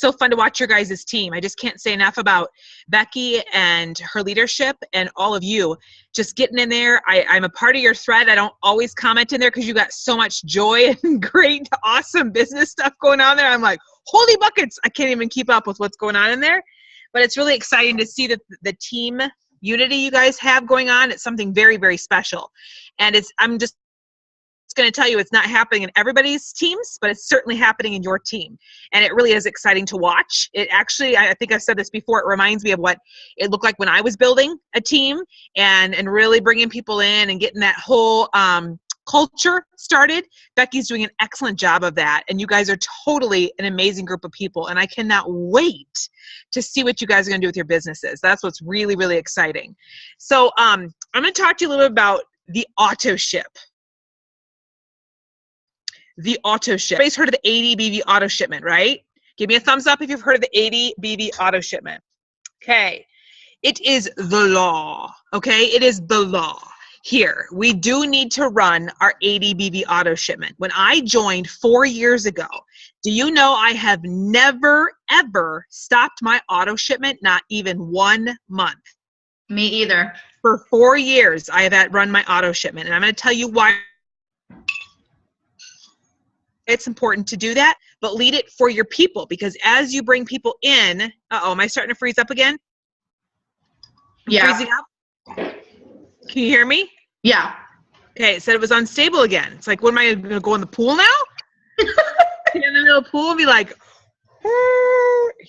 so fun to watch your guys' team. I just can't say enough about Becky and her leadership and all of you just getting in there. I'm a part of your thread. I don't always comment in there because you got so much joy and great, awesome business stuff going on there. I'm like, holy buckets, I can't even keep up with what's going on in there. But it's really exciting to see the team unity you guys have going on. It's something very, very special. And I'm just going to tell you, it's not happening in everybody's teams, but it's certainly happening in your team. And it really is exciting to watch. It actually, I think I've said this before, it reminds me of what it looked like when I was building a team and really bringing people in and getting that whole culture started. Becky's doing an excellent job of that. And you guys are totally an amazing group of people. And I cannot wait to see what you guys are going to do with your businesses. That's what's really, really exciting. So I'm going to talk to you a little bit about the auto ship. The auto ship. Everybody's heard of the 80 BV auto shipment, right? Give me a thumbs up if you've heard of the 80 BV auto shipment. Okay. It is the law. Okay. It is the law. Here, we do need to run our 80 BV auto shipment. When I joined 4 years ago, do you know I have never, ever stopped my auto shipment? Not even 1 month. Me either. For 4 years, I have run my auto shipment. And I'm going to tell you why it's important to do that, but lead it for your people, because as you bring people in, am I starting to freeze up again? Yeah. Freezing up? Can you hear me? Yeah. Okay, it said it was unstable again. It's like, what am I going to go in the pool now? Get in the middle of the pool and be like,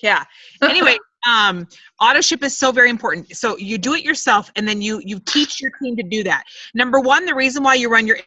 yeah. Anyway, auto ship is so very important. So you do it yourself, and then you teach your team to do that. Number one, the reason why you run your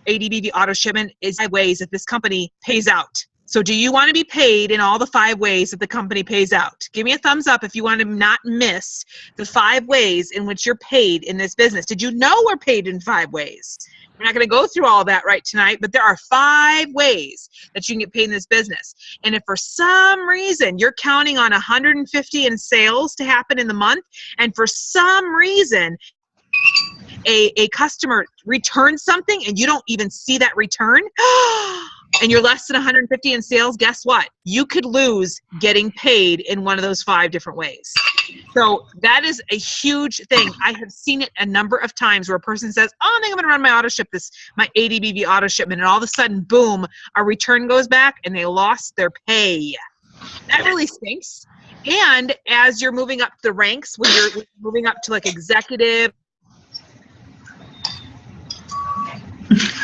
ADBV auto shipment is 5 ways that this company pays out. So do you want to be paid in all the 5 ways that the company pays out? Give me a thumbs up if you want to not miss the 5 ways in which you're paid in this business. Did you know we're paid in 5 ways? We're not going to go through all that right tonight, but there are 5 ways that you can get paid in this business. And if for some reason you're counting on 150 in sales to happen in the month, and for some reason a customer returns something and you don't even see that return, and you're less than 150 in sales, guess what? You could lose getting paid in one of those 5 different ways. So that is a huge thing. I have seen it a number of times where a person says, oh, I think I'm going to run my auto ship, my ADBV auto shipment, and all of a sudden, boom, a return goes back and they lost their pay. That really stinks. And as you're moving up the ranks, when you're moving up to like executive,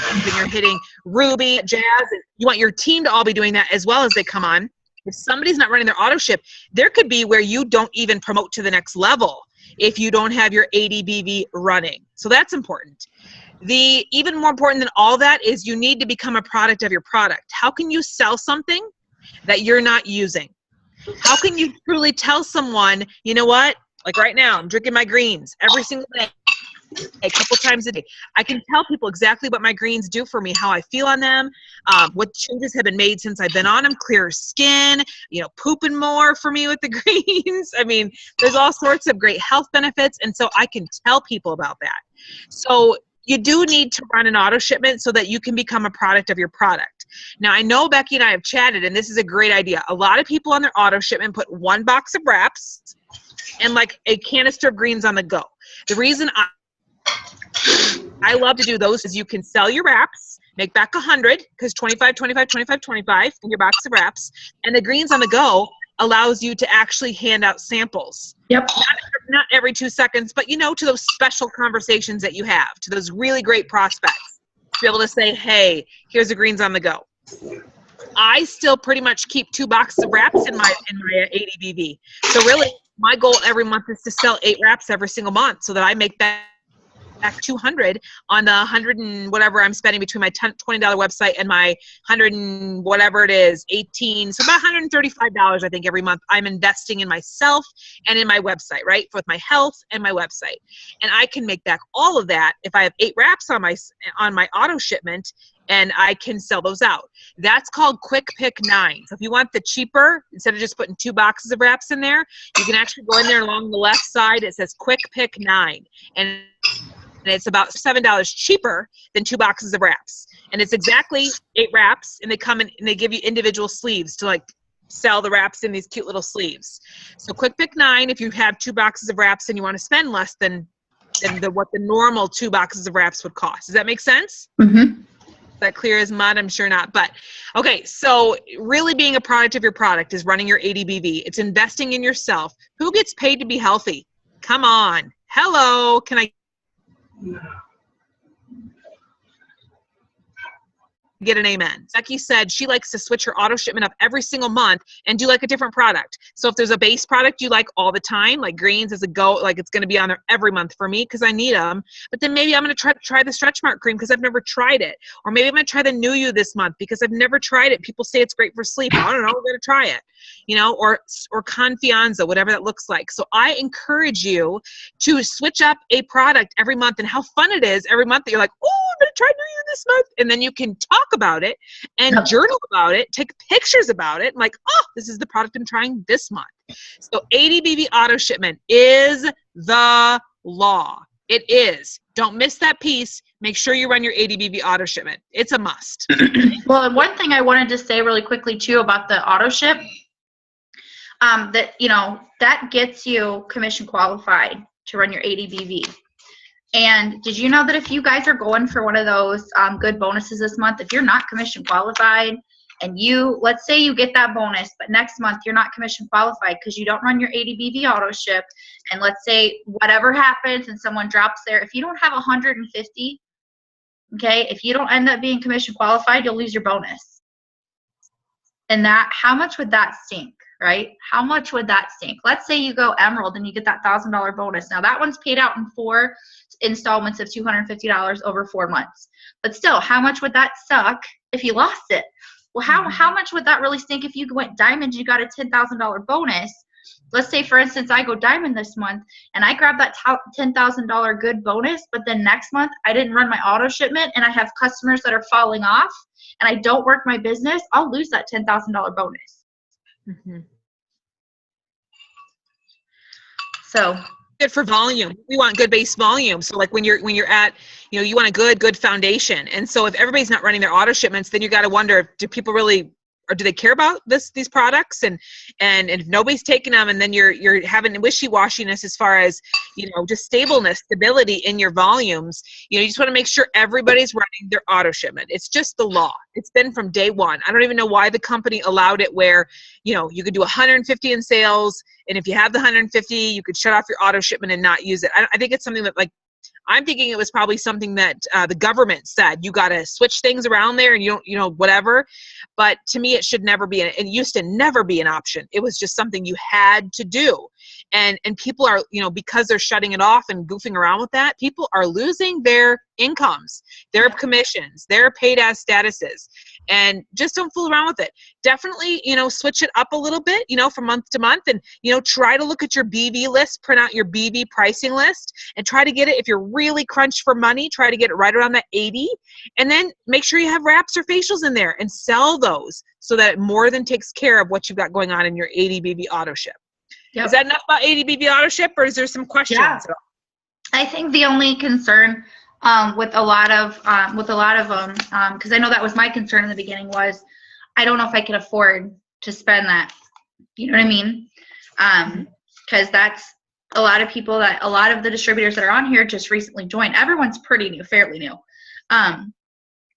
and you're hitting Ruby, Jazz, and you want your team to all be doing that as well as they come on. If somebody's not running their auto ship, there could be where you don't even promote to the next level if you don't have your ADBV running. So that's important. Even more important than all that is you need to become a product of your product. How can you sell something that you're not using? How can you truly tell someone, you know what? Like right now, I'm drinking my greens every single day. A couple times a day. I can tell people exactly what my greens do for me, how I feel on them, what changes have been made since I've been on them, clearer skin, pooping more for me with the greens. I mean, there's all sorts of great health benefits, and so I can tell people about that. So you do need to run an auto shipment so that you can become a product of your product. Now, I know Becky and I have chatted, and this is a great idea. A lot of people on their auto shipment put 1 box of wraps and like a canister of greens on the go. The reason I love to do those is you can sell your wraps, make back 100, because 25, 25, 25, 25 in your box of wraps, and the greens on the go allows you to actually hand out samples. Yep. Not every 2 seconds, but to those special conversations that you have, to those really great prospects, to be able to say, hey, here's the greens on the go. I still pretty much keep 2 boxes of wraps in my ADBV. So really, my goal every month is to sell 8 wraps every single month so that I make back 200 on the 100 and whatever I'm spending between my $20 website and my 100 and whatever it is, 18. So about $135, I think, every month I'm investing in myself and in my website, right? With my health and my website. And I can make back all of that if I have 8 wraps on my auto shipment, and I can sell those out. That's called Quick Pick 9. So if you want the cheaper, instead of just putting 2 boxes of wraps in there, you can actually go in there along the left side. It says Quick Pick 9. And it's about $7 cheaper than 2 boxes of wraps. And it's exactly 8 wraps, and they come in and they give you individual sleeves to like sell the wraps in these cute little sleeves. So quick pick 9 if you have 2 boxes of wraps and you want to spend less than what the normal 2 boxes of wraps would cost. Does that make sense? Mm-hmm. Is that clear as mud? I'm sure not. But okay, so really being a product of your product is running your ADBV. It's investing in yourself. Who gets paid to be healthy? Come on. Hello. Can I get an amen? Becky said she likes to switch her auto shipment up every single month and do like a different product. So if there's a base product you like all the time, like greens is a go, like it's going to be on there every month for me because I need them. But then maybe I'm going to try the stretch mark cream because I've never tried it. Or maybe I'm going to try the New You this month because I've never tried it. People say it's great for sleep. I don't know. We're going to try it, you know, or Confianza, whatever that looks like. So I encourage you to switch up a product every month, and how fun it is every month that you're like, oh, I'm going to try New You this month. And then you can talk about it and journal about it, take pictures about it, like, oh, this is the product I'm trying this month. So ADBV auto shipment is the law. It is. Don't miss that piece. Make sure you run your ADBV auto shipment. It's a must. Well, and one thing I wanted to say really quickly too about the auto ship, that, you know, that gets you commission qualified to run your ADBV. And did you know that if you guys are going for one of those good bonuses this month, if you're not commission qualified and you, let's say you get that bonus, but next month you're not commission qualified because you don't run your ADBV auto ship, and let's say whatever happens and someone drops there, if you don't have 150, okay, if you don't end up being commission qualified, you'll lose your bonus. And that, how much would that stink? Right? How much would that stink? Let's say you go Emerald and you get that $1,000 bonus. Now that one's paid out in 4 installments of $250 over 4 months. But still, how much would that suck if you lost it? Well, how much would that really stink if you went diamond, you got a $10,000 bonus? Let's say, for instance, I go diamond this month and I grab that $10,000 good bonus, but then next month I didn't run my auto shipment and I have customers that are falling off and I don't work my business, I'll lose that $10,000 bonus. Mm-hmm. So good for volume. We want good base volume. So like when you're at, you know, you want a good foundation. And so if everybody's not running their auto shipments, then you got to wonder, do people really, or do they care about these products? And if nobody's taking them, and then you're having wishy-washiness as far as, you know, just stability in your volumes. You know, you just want to make sure everybody's running their auto shipment. It's just the law. It's been from day one. I don't even know why the company allowed it where, you know, you could do 150 in sales, and if you have the 150, you could shut off your auto shipment and not use it. I think it's something that, like, I'm thinking it was probably something that the government said, you got to switch things around there and you don't, you know, whatever. But to me, it should never be, it used to never be an option. It was just something you had to do. And people are, you know, because they're shutting it off and goofing around with that, people are losing their incomes, their commissions, their paid as statuses. And just don't fool around with it. Definitely, you know, switch it up a little bit, you know, from month to month, and, you know, try to look at your BV list, print out your BV pricing list, and try to get it, if you're really crunched for money, try to get it right around that 80. And then make sure you have wraps or facials in there and sell those so that it more than takes care of what you've got going on in your ADBV auto ship. Yep. Is that enough about ADBV auto ship, or is there some questions? Yeah. I think the only concern with a lot of them, because I know that was my concern in the beginning, was I don't know if I can afford to spend that. You know what I mean? Because that's a lot of people, that a lot of the distributors that are on here just recently joined. Everyone's pretty new, fairly new.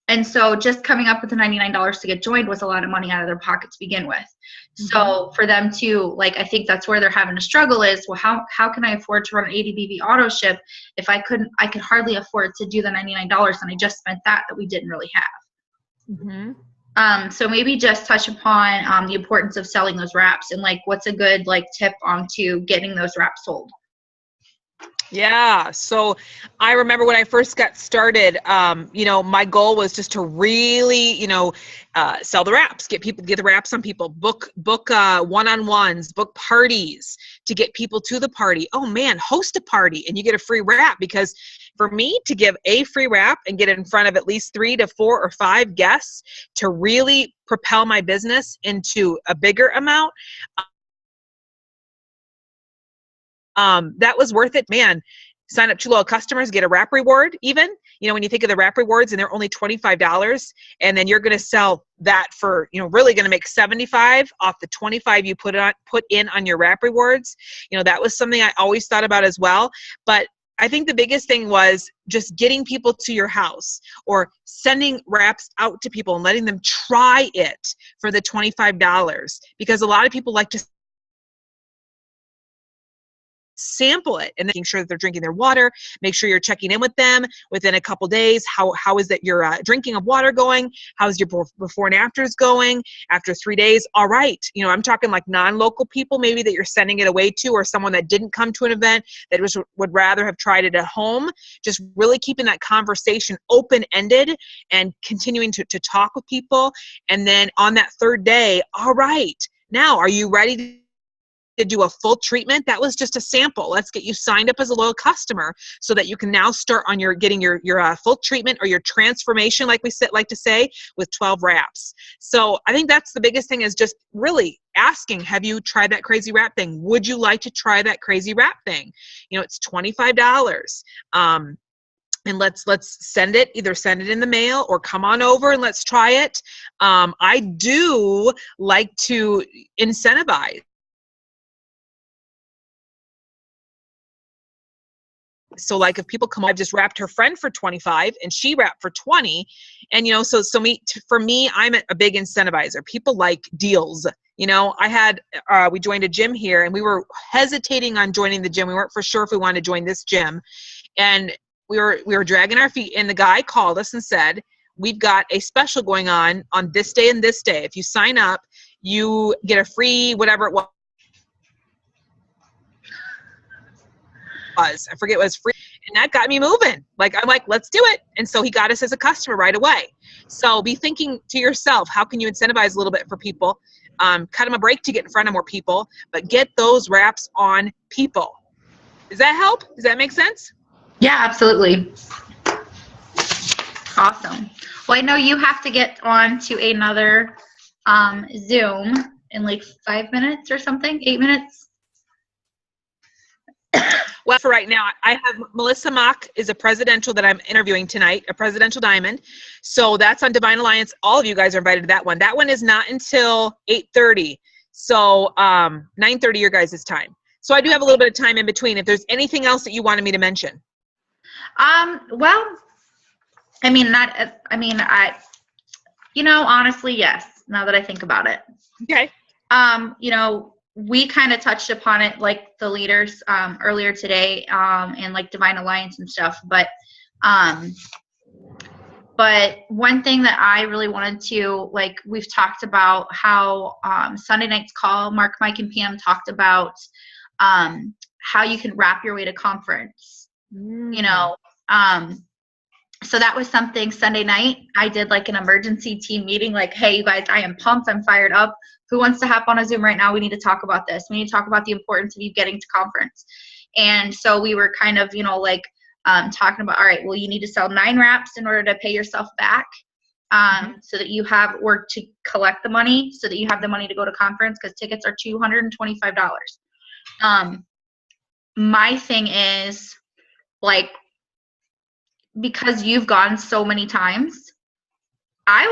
And so just coming up with the $99 to get joined was a lot of money out of their pocket to begin with. Mm-hmm. So for them to, like, I think that's where they're having a struggle is, well, how can I afford to run an ADBV auto ship if I could hardly afford to do the $99 and I just spent that we didn't really have. Mm-hmm. So maybe just touch upon the importance of selling those wraps and, like, what's a good, like, tip to getting those wraps sold. Yeah. So I remember when I first got started, you know, my goal was just to really, you know, sell the wraps, get the wraps on people, book one-on-ones, book parties to get people to the party. Oh man, host a party and you get a free wrap, because for me to give a free wrap and get in front of at least 3 to 4 or 5 guests to really propel my business into a bigger amount, that was worth it, man. sign up 2 loyal customers, get a wrap reward even. You know, when you think of the wrap rewards and they're only $25, and then you're going to sell that for, you know, really going to make 75 off the 25 you put in on your wrap rewards. You know, that was something I always thought about as well. But I think the biggest thing was just getting people to your house or sending wraps out to people and letting them try it for the $25, because a lot of people like to sample it, and making sure that they're drinking their water. Make sure you're checking in with them within a couple days. How is that your drinking of water going? How's your before and afters going? After 3 days, all right. You know, I'm talking like non-local people maybe that you're sending it away to, or someone that didn't come to an event that would rather have tried it at home. Just really keeping that conversation open-ended and continuing to talk with people. And then on that 3rd day, all right, now are you ready to do a full treatment? That was just a sample. Let's get you signed up as a loyal customer so that you can now start on getting your full treatment or your transformation, like we like to say, with 12 wraps. So I think that's the biggest thing, is just really asking, have you tried that crazy wrap thing? Would you like to try that crazy wrap thing? You know, it's $25. And let's send it in the mail or come on over and let's try it. I do like to incentivize. So like if people come, I've just wrapped her friend for 25 and she wrapped for 20. And, you know, for me, I'm a big incentivizer. People like deals. You know, we joined a gym here and we were hesitating on joining the gym. We weren't for sure if we wanted to join this gym. And we were dragging our feet, and the guy called us and said, we've got a special going on this day and this day. If you sign up, you get a free whatever it was. I forget what it was, free, and that got me moving. I'm like, let's do it. And so he got us as a customer right away. So be thinking to yourself, how can you incentivize a little bit for people? Cut them a break to get in front of more people, but get those wraps on people. Does that help? Does that make sense? Yeah, absolutely. Awesome. Well, I know you have to get on to another Zoom in like 5 minutes or something, 8 minutes. Well, for right now, I have Melissa Mock is a presidential that I'm interviewing tonight, a presidential diamond. So that's on Divine Alliance. All of you guys are invited to that one. That one is not until 8:30. So 9:30 your guys' time. So I do have a little bit of time in between. If there's anything else that you wanted me to mention. Well, honestly, yes, now that I think about it. Okay. We kind of touched upon it, like the leaders earlier today, and like Divine Alliance and stuff. But one thing that I really wanted to, like, we've talked about how Sunday night's call, Mark, Mike, and Pam talked about how you can wrap your way to conference. So that was something Sunday night. I did like an emergency team meeting, like, hey, you guys, I am pumped. I'm fired up. Who wants to hop on a Zoom right now? We need to talk about this. We need to talk about the importance of you getting to conference. And so we were kind of, talking about, all right, well, you need to sell 9 wraps in order to pay yourself back, so that you have work to collect the money, so that you have the money to go to conference, because tickets are $225. My thing is, like, because you've gone so many times, I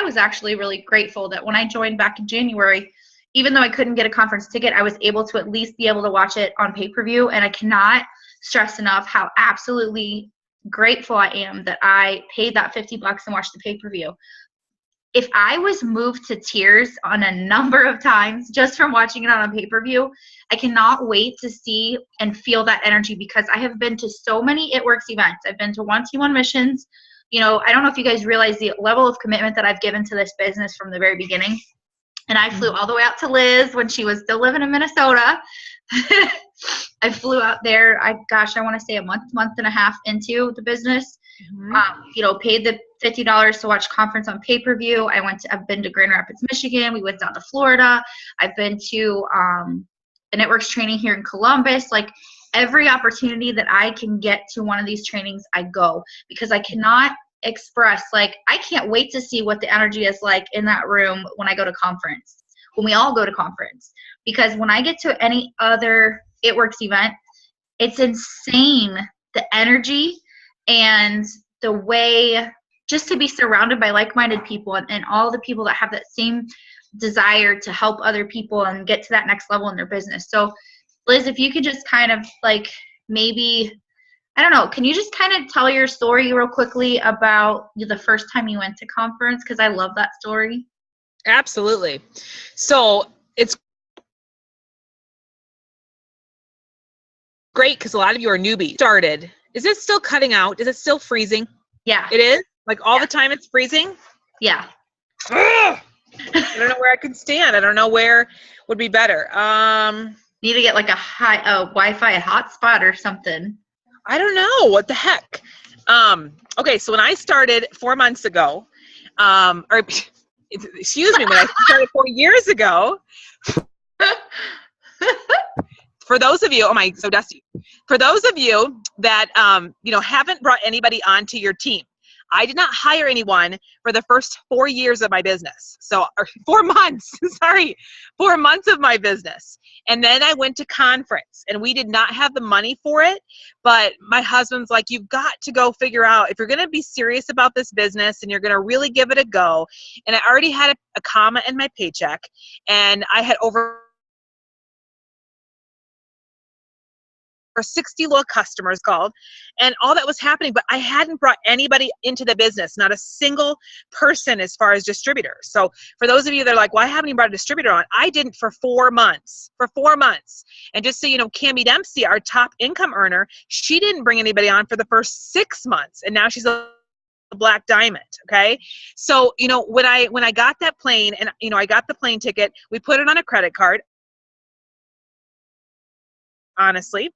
was actually really grateful that when I joined back in January, even though I couldn't get a conference ticket, I was able to at least be able to watch it on pay-per-view. And I cannot stress enough how absolutely grateful I am that I paid that $50 and watched the pay-per-view. If I was moved to tears on a number of times just from watching it on a pay-per-view, I cannot wait to see and feel that energy, because I have been to so many It Works events. I've been to 1T1 missions. I don't know if you guys realize the level of commitment that I've given to this business from the very beginning. And I flew all the way out to Liz when she was still living in Minnesota. I flew out there, I want to say a month and a half into the business. Paid the $50 to watch conference on pay-per-view. I've been to Grand Rapids, Michigan. We went down to Florida. I've been to a networks training here in Columbus. Like, every opportunity that I can get to one of these trainings, I go, because I cannot express, like, I can't wait to see what the energy is like in that room when I go to conference, when we all go to conference. Because when I get to any other It Works event, it's insane, the energy and the way, just to be surrounded by like-minded people and all the people that have that same desire to help other people and get to that next level in their business. So Liz, if you could just kind of like maybe, I don't know, can you just kind of tell your story real quickly about the first time you went to conference? Because I love that story. Absolutely. So it's great because a lot of you are newbies. Started. Is it still cutting out? Is it still freezing? Yeah. It is? Like all the time it's freezing? Yeah. Ugh! I don't know where I can stand. I don't know where would be better. Need to get like a Wi-Fi hotspot or something. I don't know. What the heck? Okay, so when I started 4 months ago, or excuse me, when I started 4 years ago, for those of you, oh my, so dusty. For those of you that, haven't brought anybody onto your team, I did not hire anyone for the first 4 years of my business. So, or 4 months, sorry, 4 months of my business. And then I went to conference and we did not have the money for it. But my husband's like, you've got to go figure out if you're going to be serious about this business and you're going to really give it a go. And I already had a comma in my paycheck and I had over 60 loyal customers called and all that was happening, but I hadn't brought anybody into the business, not a single person as far as distributors. So for those of you that are like, well, I haven't even brought a distributor on, I didn't for 4 months, And just so you know, Cammie Dempsey, our top income earner, she didn't bring anybody on for the first 6 months. And now she's a black diamond. Okay. So, when I got that plane and, I got the plane ticket, we put it on a credit card, honestly,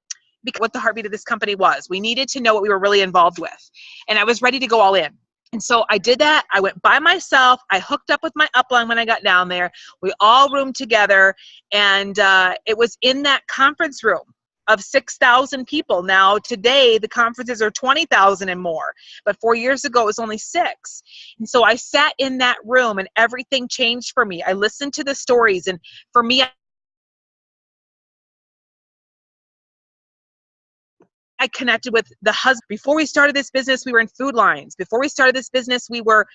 because what the heartbeat of this company was. We needed to know what we were really involved with. And I was ready to go all in. And so I did that. I went by myself. I hooked up with my upline when I got down there. We all roomed together. And it was in that conference room of 6,000 people. Now, today, the conferences are 20,000 and more. But 4 years ago, it was only 6. And so I sat in that room and everything changed for me. I listened to the stories. And for me, I connected with the husband. Before we started this business, we were in food lines. Before we started this business, we were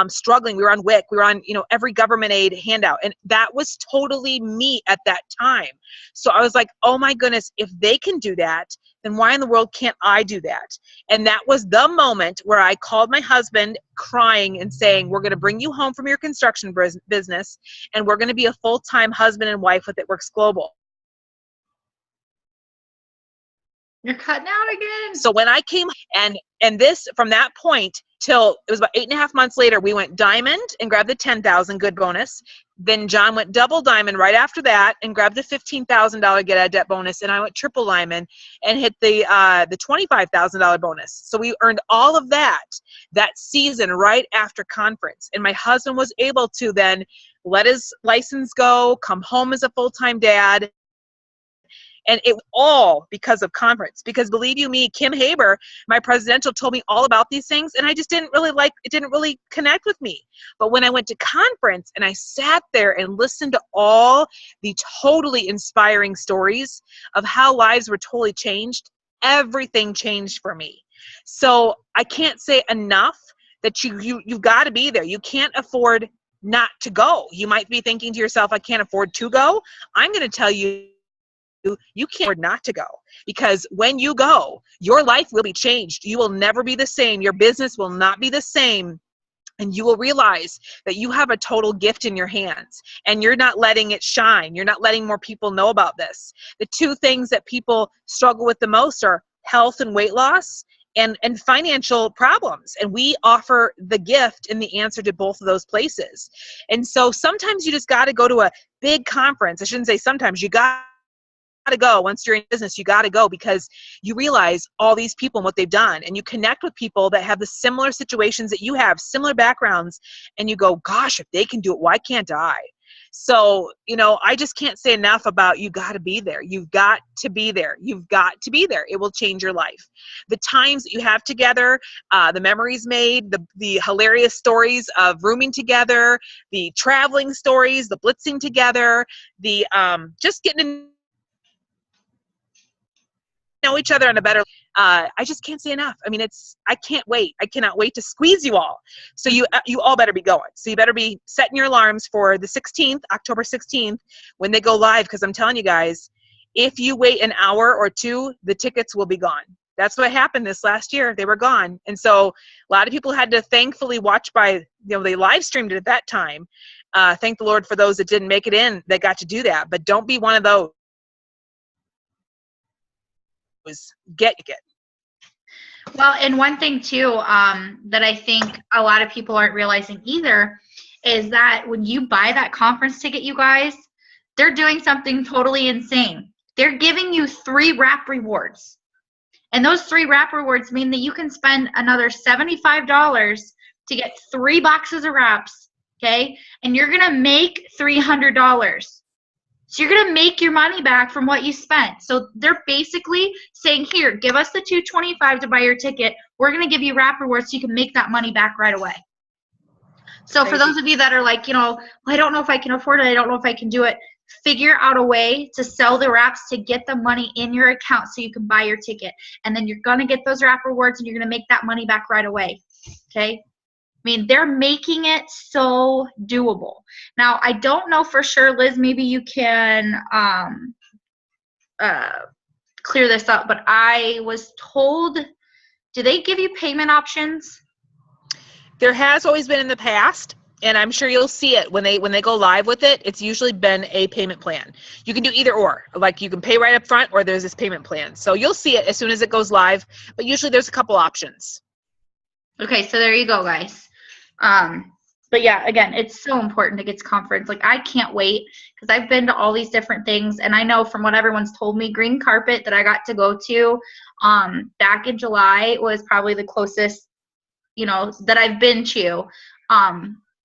struggling. We were on WIC. We were on, every government aid handout. And that was totally me at that time. So I was like, oh my goodness, if they can do that, then why in the world can't I do that? And that was the moment where I called my husband crying and saying, we're going to bring you home from your construction business and we're going to be a full-time husband and wife with It Works Global. You're cutting out again. So when I came and this, from that point till it was about 8.5 months later, we went diamond and grabbed the 10,000 good bonus. Then John went double diamond right after that and grabbed the $15,000 get out of debt bonus. And I went triple diamond and hit the $25,000 bonus. So we earned all of that season right after conference. And my husband was able to then let his license go, come home as a full-time dad. And it was all because of conference. Because believe you me, Kim Haber, my presidential, told me all about these things, and I just didn't really connect with me. But when I went to conference and I sat there and listened to all the totally inspiring stories of how lives were totally changed, everything changed for me. So I can't say enough that you've got to be there. You can't afford not to go. You might be thinking to yourself, I can't afford to go. I'm going to tell you, you can't afford not to go, because when you go, your life will be changed. You will never be the same. Your business will not be the same. And you will realize that you have a total gift in your hands and you're not letting it shine. You're not letting more people know about this. The 2 things that people struggle with the most are health and weight loss and financial problems. And we offer the gift and the answer to both of those places. And so sometimes you just got to go to a big conference. I shouldn't say sometimes, you got to go. Once you're in business, you got to go, because you realize all these people and what they've done, and you connect with people that have the similar situations that you have, similar backgrounds, and you go, gosh, if they can do it, why can't I? So, I just can't say enough about, you got to be there. You've got to be there. You've got to be there. It will change your life. The times that you have together, the memories made, the hilarious stories of rooming together, the traveling stories, the blitzing together, the just getting know each other on a better, I just can't say enough. I mean, I can't wait. I cannot wait to squeeze you all. So you all better be going. So you better be setting your alarms for the 16th, October 16th, when they go live. Because I'm telling you guys, if you wait an hour or two, the tickets will be gone. That's what happened this last year. They were gone. And so a lot of people had to thankfully watch by, they live streamed it at that time. Thank the Lord for those that didn't make it in that got to do that. But don't be one of those. Get. Well, and one thing too, that I think a lot of people aren't realizing either is that when you buy that conference ticket, you guys, they're doing something totally insane. They're giving you 3 wrap rewards. And those 3 wrap rewards mean that you can spend another $75 to get 3 boxes of wraps, okay? And you're going to make $300. So you're going to make your money back from what you spent. So they're basically saying, here, give us the $225 to buy your ticket. We're going to give you wrap rewards so you can make that money back right away. So for those of you that are like, well, I don't know if I can afford it. I don't know if I can do it. Figure out a way to sell the wraps to get the money in your account so you can buy your ticket. And then you're going to get those wrap rewards and you're going to make that money back right away. Okay? I mean, they're making it so doable. Now, I don't know for sure, Liz, maybe you can clear this up, but I was told, do they give you payment options? There has always been in the past, and I'm sure you'll see it when they go live with it. It's usually been a payment plan. You can do either or. Like you can pay right up front or there's this payment plan. So you'll see it as soon as it goes live, but usually there's a couple options. Okay, so there you go, guys. But yeah, again, it's so important to get to conference. Like, I can't wait because I've been to all these different things, and I know from what everyone's told me, Green Carpet that I got to go to back in July was probably the closest, that I've been to,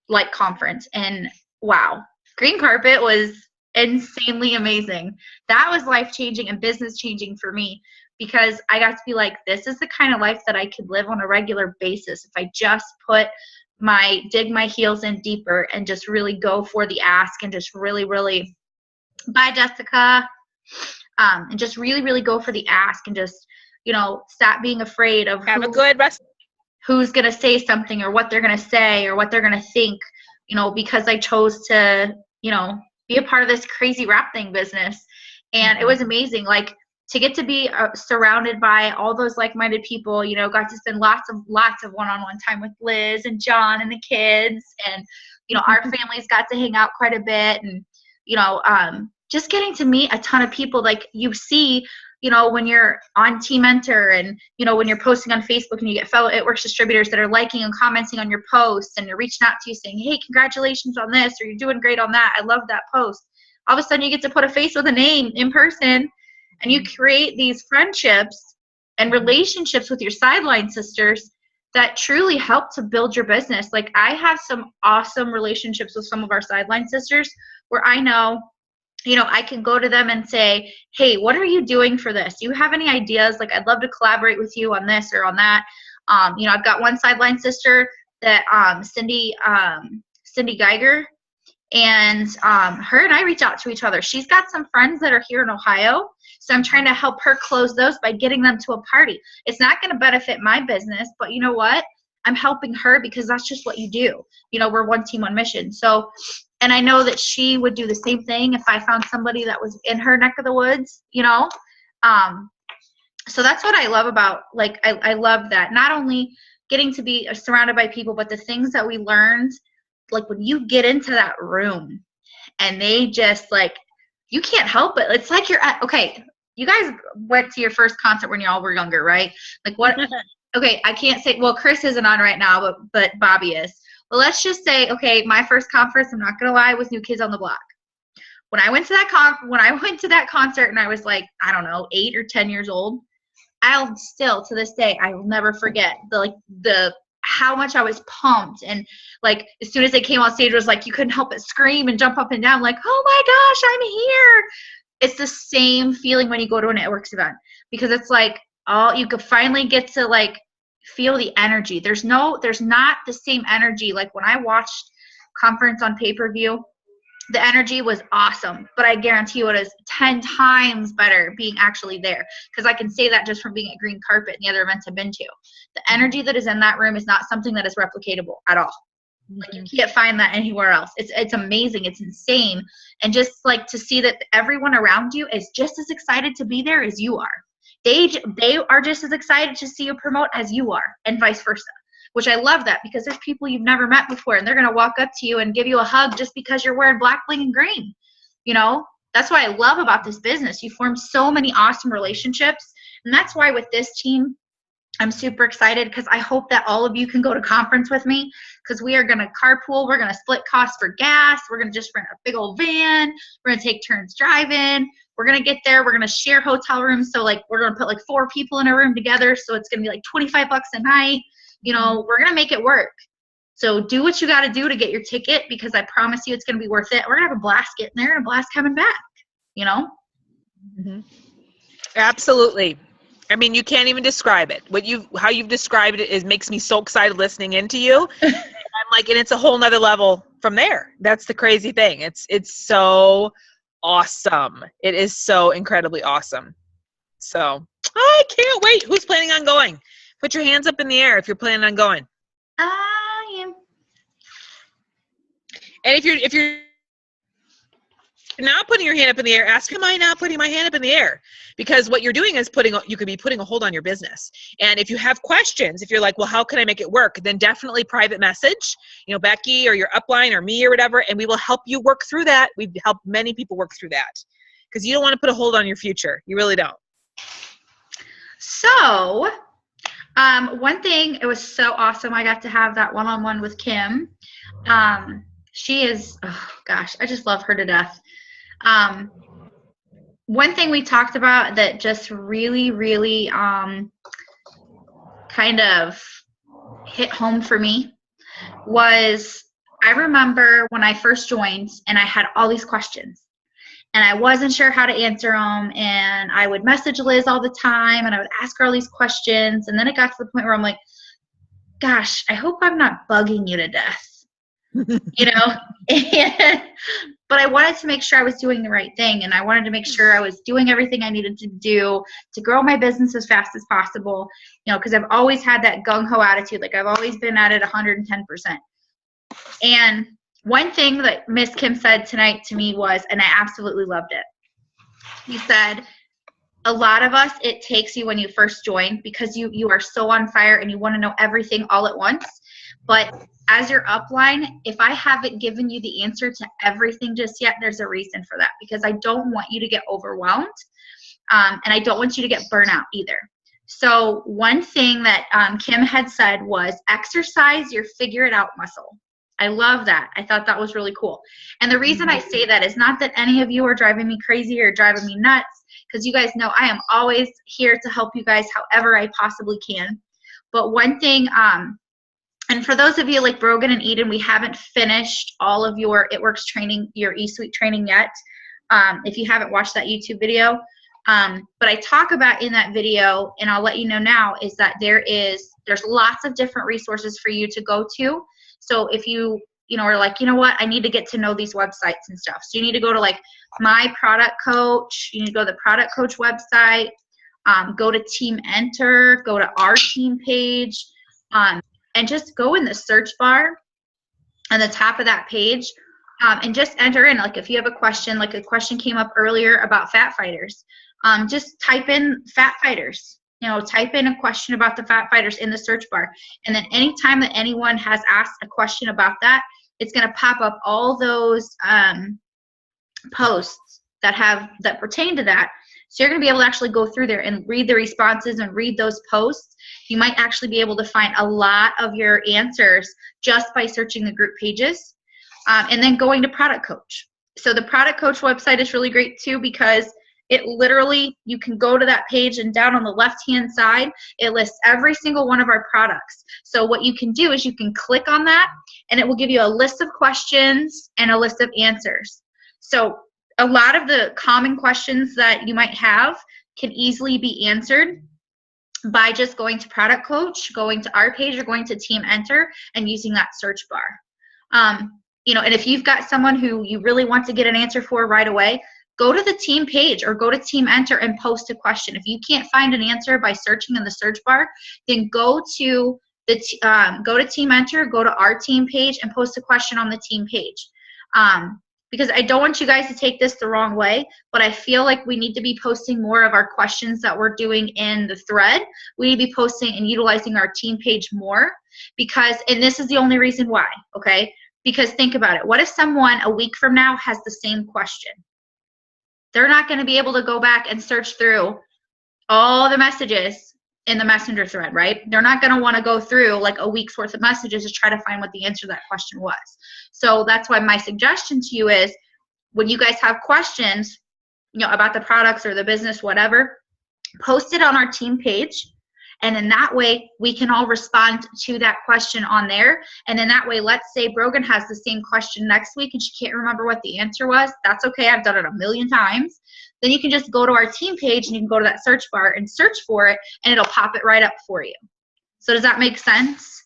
like, conference. And wow, Green Carpet was insanely amazing. That was life-changing and business-changing for me because I got to be like, this is the kind of life that I could live on a regular basis if I just dig my heels in deeper and just really go for the ask and just really, really, bye Jessica, and just really, really go for the ask and just, stop being afraid of Have a good rest. Who's going to say something or what they're going to say or what they're going to think, because I chose to, be a part of this crazy wrap thing business. And it was amazing. Like, to get to be surrounded by all those like-minded people, got to spend lots of one-on-one time with Liz and John and the kids, and our families got to hang out quite a bit, and just getting to meet a ton of people. Like, you see, when you're on Team Mentor and when you're posting on Facebook and you get fellow It Works distributors that are liking and commenting on your posts and they're reaching out to you saying, hey, congratulations on this, or you're doing great on that, I love that post. All of a sudden you get to put a face with a name in person. And you create these friendships and relationships with your sideline sisters that truly help to build your business. Like, I have some awesome relationships with some of our sideline sisters where I know, I can go to them and say, hey, what are you doing for this? Do you have any ideas? Like, I'd love to collaborate with you on this or on that. I've got one sideline sister that Cindy Geiger, and her and I reach out to each other. She's got some friends that are here in Ohio, so I'm trying to help her close those by getting them to a party. It's not going to benefit my business, but you know what? I'm helping her because that's just what you do. We're one team, one mission. So, and I know that she would do the same thing if I found somebody that was in her neck of the woods, So that's what I love about, like, I love that. Not only getting to be surrounded by people, but the things that we learned, like when you get into that room and they just, like, you can't help it. It's like okay, you guys went to your first concert when you all were younger, right? Like, what? Okay, I can't say, well, Chris isn't on right now, but Bobby is. But let's just say, okay, my first conference, I'm not going to lie, was New Kids on the Block. When I went to that concert and I was like, I don't know, 8 or 10 years old, I'll still, to this day, I will never forget how much I was pumped. And like, as soon as they came on stage, it was like, you couldn't help but scream and jump up and down like, oh my gosh, I'm here. It's the same feeling when you go to an It Works event, because it's like, you could finally get to, like, feel the energy. There's not the same energy. Like, when I watched conference on pay-per-view, The energy was awesome, but I guarantee you it is 10 times better being actually there, because I can say that just from being at Green Carpet and the other events I've been to. The energy that is in that room is not something that is replicatable at all. Like, you can't find that anywhere else. It's amazing. It's insane. And just like to see that everyone around you is just as excited to be there as you are. They are just as excited to see you promote as you are, and vice versa. Which I love that, because there's people you've never met before, and they're going to walk up to you and give you a hug just because you're wearing black, bling, and green. You know, that's what I love about this business. You form so many awesome relationships. And that's why with this team, I'm super excited, because I hope that all of you can go to conference with me, because we are going to carpool. We're going to split costs for gas. We're going to just rent a big old van. We're going to take turns driving. We're going to get there. We're going to share hotel rooms. So like, we're going to put like 4 people in a room together. So it's going to be like $25 a night. You know, we're going to make it work. So do what you got to do to get your ticket, because I promise you it's going to be worth it. We're going to have a blast getting there and a blast coming back, you know? Mm-hmm. Absolutely. I mean, you can't even describe it. How you've described it makes me so excited listening into you. And I'm like, and it's a whole nother level from there. That's the crazy thing. It's so awesome. It is so incredibly awesome. So I can't wait. Who's planning on going? Put your hands up in the air if you're planning on going. I am. And if you're not putting your hand up in the air, ask, am I not putting my hand up in the air? Because what you're doing is you could be putting a hold on your business. And if you have questions, if you're like, well, how can I make it work? Then definitely private message, Becky or your upline or me or whatever, and we will help you work through that. We've helped many people work through that, because you don't want to put a hold on your future. You really don't. So, one thing, it was so awesome. I got to have that one-on-one with Kim. She is, oh gosh, I just love her to death. One thing we talked about that just really, really kind of hit home for me was, I remember when I first joined and I had all these questions and I wasn't sure how to answer them, and I would message Liz all the time and I would ask her all these questions, and then it got to the point where I'm like, gosh, I hope I'm not bugging you to death. But I wanted to make sure I was doing the right thing, and I wanted to make sure I was doing everything I needed to do to grow my business as fast as possible, because I've always had that gung-ho attitude. Like, I've always been at it 110%. And one thing that Miss Kim said tonight to me was, and I absolutely loved it, he said, a lot of us, it takes you when you first join, because you are so on fire and you want to know everything all at once. But as your upline, if I haven't given you the answer to everything just yet, there's a reason for that, because I don't want you to get overwhelmed, and I don't want you to get burnout either. So one thing that Kim had said was, exercise your figure it out muscle. I love that. I thought that was really cool. And the reason I say that is not that any of you are driving me crazy or driving me nuts, because you guys know I am always here to help you guys however I possibly can. But one thing, and for those of you like Brogan and Eden, we haven't finished all of your It Works training, your eSuite training yet. If you haven't watched that YouTube video. But I talk about in that video, and I'll let you know now, is that there's lots of different resources for you to go to. So if you are like, you know what, I need to get to know these websites and stuff. So you need to go to like My Product Coach. You need to go to the Product Coach website. Go to Team Enter. Go to our team page. And just go in the search bar on the top of that page, and just enter in, like, if you have a question, like a question came up earlier about fat fighters, just type in fat fighters, type in a question about the fat fighters in the search bar. And then anytime that anyone has asked a question about that, it's going to pop up all those posts that pertain to that. So you're going to be able to actually go through there and read the responses and read those posts. You might actually be able to find a lot of your answers just by searching the group pages, and then going to Product Coach. So the Product Coach website is really great too, because it literally, you can go to that page and down on the left-hand side, it lists every single one of our products. So what you can do is you can click on that and it will give you a list of questions and a list of answers. So a lot of the common questions that you might have can easily be answered by just going to Product Coach, going to our page, or going to Team Enter and using that search bar. and if you've got someone who you really want to get an answer for right away, go to the team page or go to Team Enter and post a question. If you can't find an answer by searching in the search bar, then go to Team Enter, go to our team page and post a question on the team page. Because I don't want you guys to take this the wrong way, but I feel like we need to be posting more of our questions that we're doing in the thread. We need to be posting and utilizing our team page more because, and this is the only reason why, okay? Because think about it. What if someone a week from now has the same question? They're not going to be able to go back and search through all the messages in the messenger thread, right? They're not going to want to go through like a week's worth of messages to try to find what the answer to that question was. So that's why my suggestion to you is when you guys have questions, about the products or the business, whatever, post it on our team page. And then that way we can all respond to that question on there. And then that way, let's say Brogan has the same question next week and she can't remember what the answer was. That's okay. I've done it a million times. Then you can just go to our team page and you can go to that search bar and search for it and it'll pop it right up for you. So does that make sense?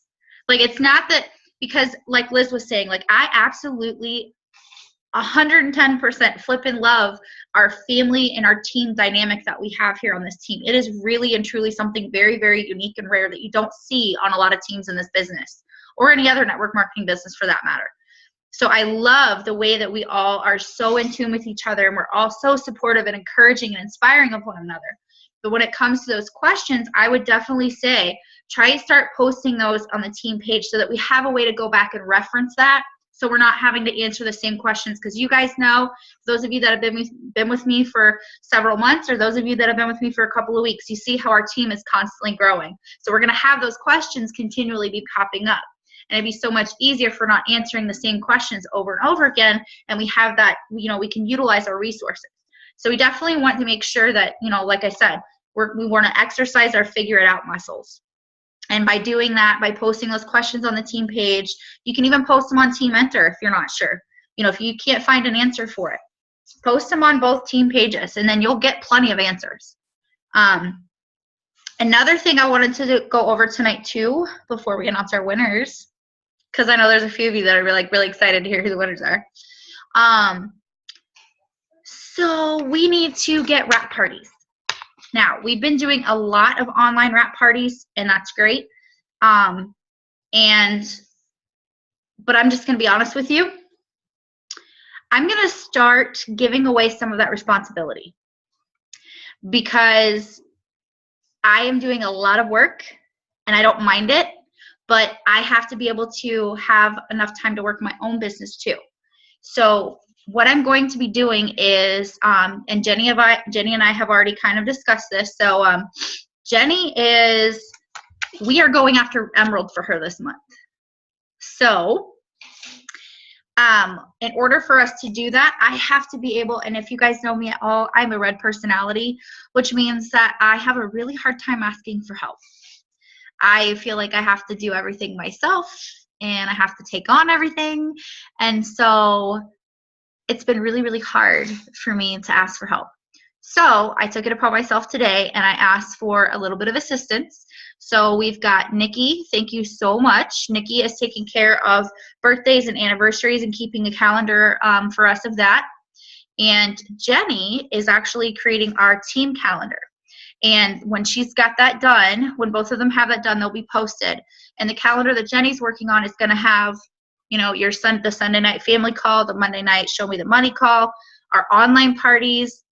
Like, it's not that, because like Liz was saying, like I absolutely 110% flip and love our family and our team dynamic that we have here on this team. It is really and truly something very, very unique and rare that you don't see on a lot of teams in this business or any other network marketing business for that matter. So I love the way that we all are so in tune with each other and we're all so supportive and encouraging and inspiring of one another. But when it comes to those questions, I would definitely say try to start posting those on the team page so that we have a way to go back and reference that. So we're not having to answer the same questions, because you guys know, those of you that have been with me for several months, or those of you that have been with me for a couple of weeks, you see how our team is constantly growing. So we're going to have those questions continually be popping up. And it'd be so much easier for not answering the same questions over and over again. And we have that, we can utilize our resources. So we definitely want to make sure that, like I said, we want to exercise our figure it out muscles. And by doing that, by posting those questions on the team page, you can even post them on Team Enter if you're not sure. If you can't find an answer for it, post them on both team pages, and then you'll get plenty of answers. Another thing I wanted to go over tonight too, before we announce our winners, because I know there's a few of you that are really excited to hear who the winners are. So we need to get wrap parties. Now, we've been doing a lot of online wrap parties, and that's great. But I'm just going to be honest with you. I'm going to start giving away some of that responsibility because I am doing a lot of work, and I don't mind it, but I have to be able to have enough time to work my own business too. So what I'm going to be doing is, and Jenny and I have already kind of discussed this. So Jenny we are going after Emerald for her this month. So in order for us to do that, I have to be able, and if you guys know me at all, I'm a red personality, which means that I have a really hard time asking for help. I feel like I have to do everything myself and I have to take on everything. And so it's been really hard for me to ask for help. So I took it upon myself today and I asked for a little bit of assistance. So we've got Nikki. Thank you so much. Nikki is taking care of birthdays and anniversaries and keeping a calendar for us of that. And Jenny is actually creating our team calendar. And when she's got that done, when both of them have that done, they'll be posted. And the calendar that Jenny's working on is going to have the Sunday night family call, the Monday night show me the money call, our online parties,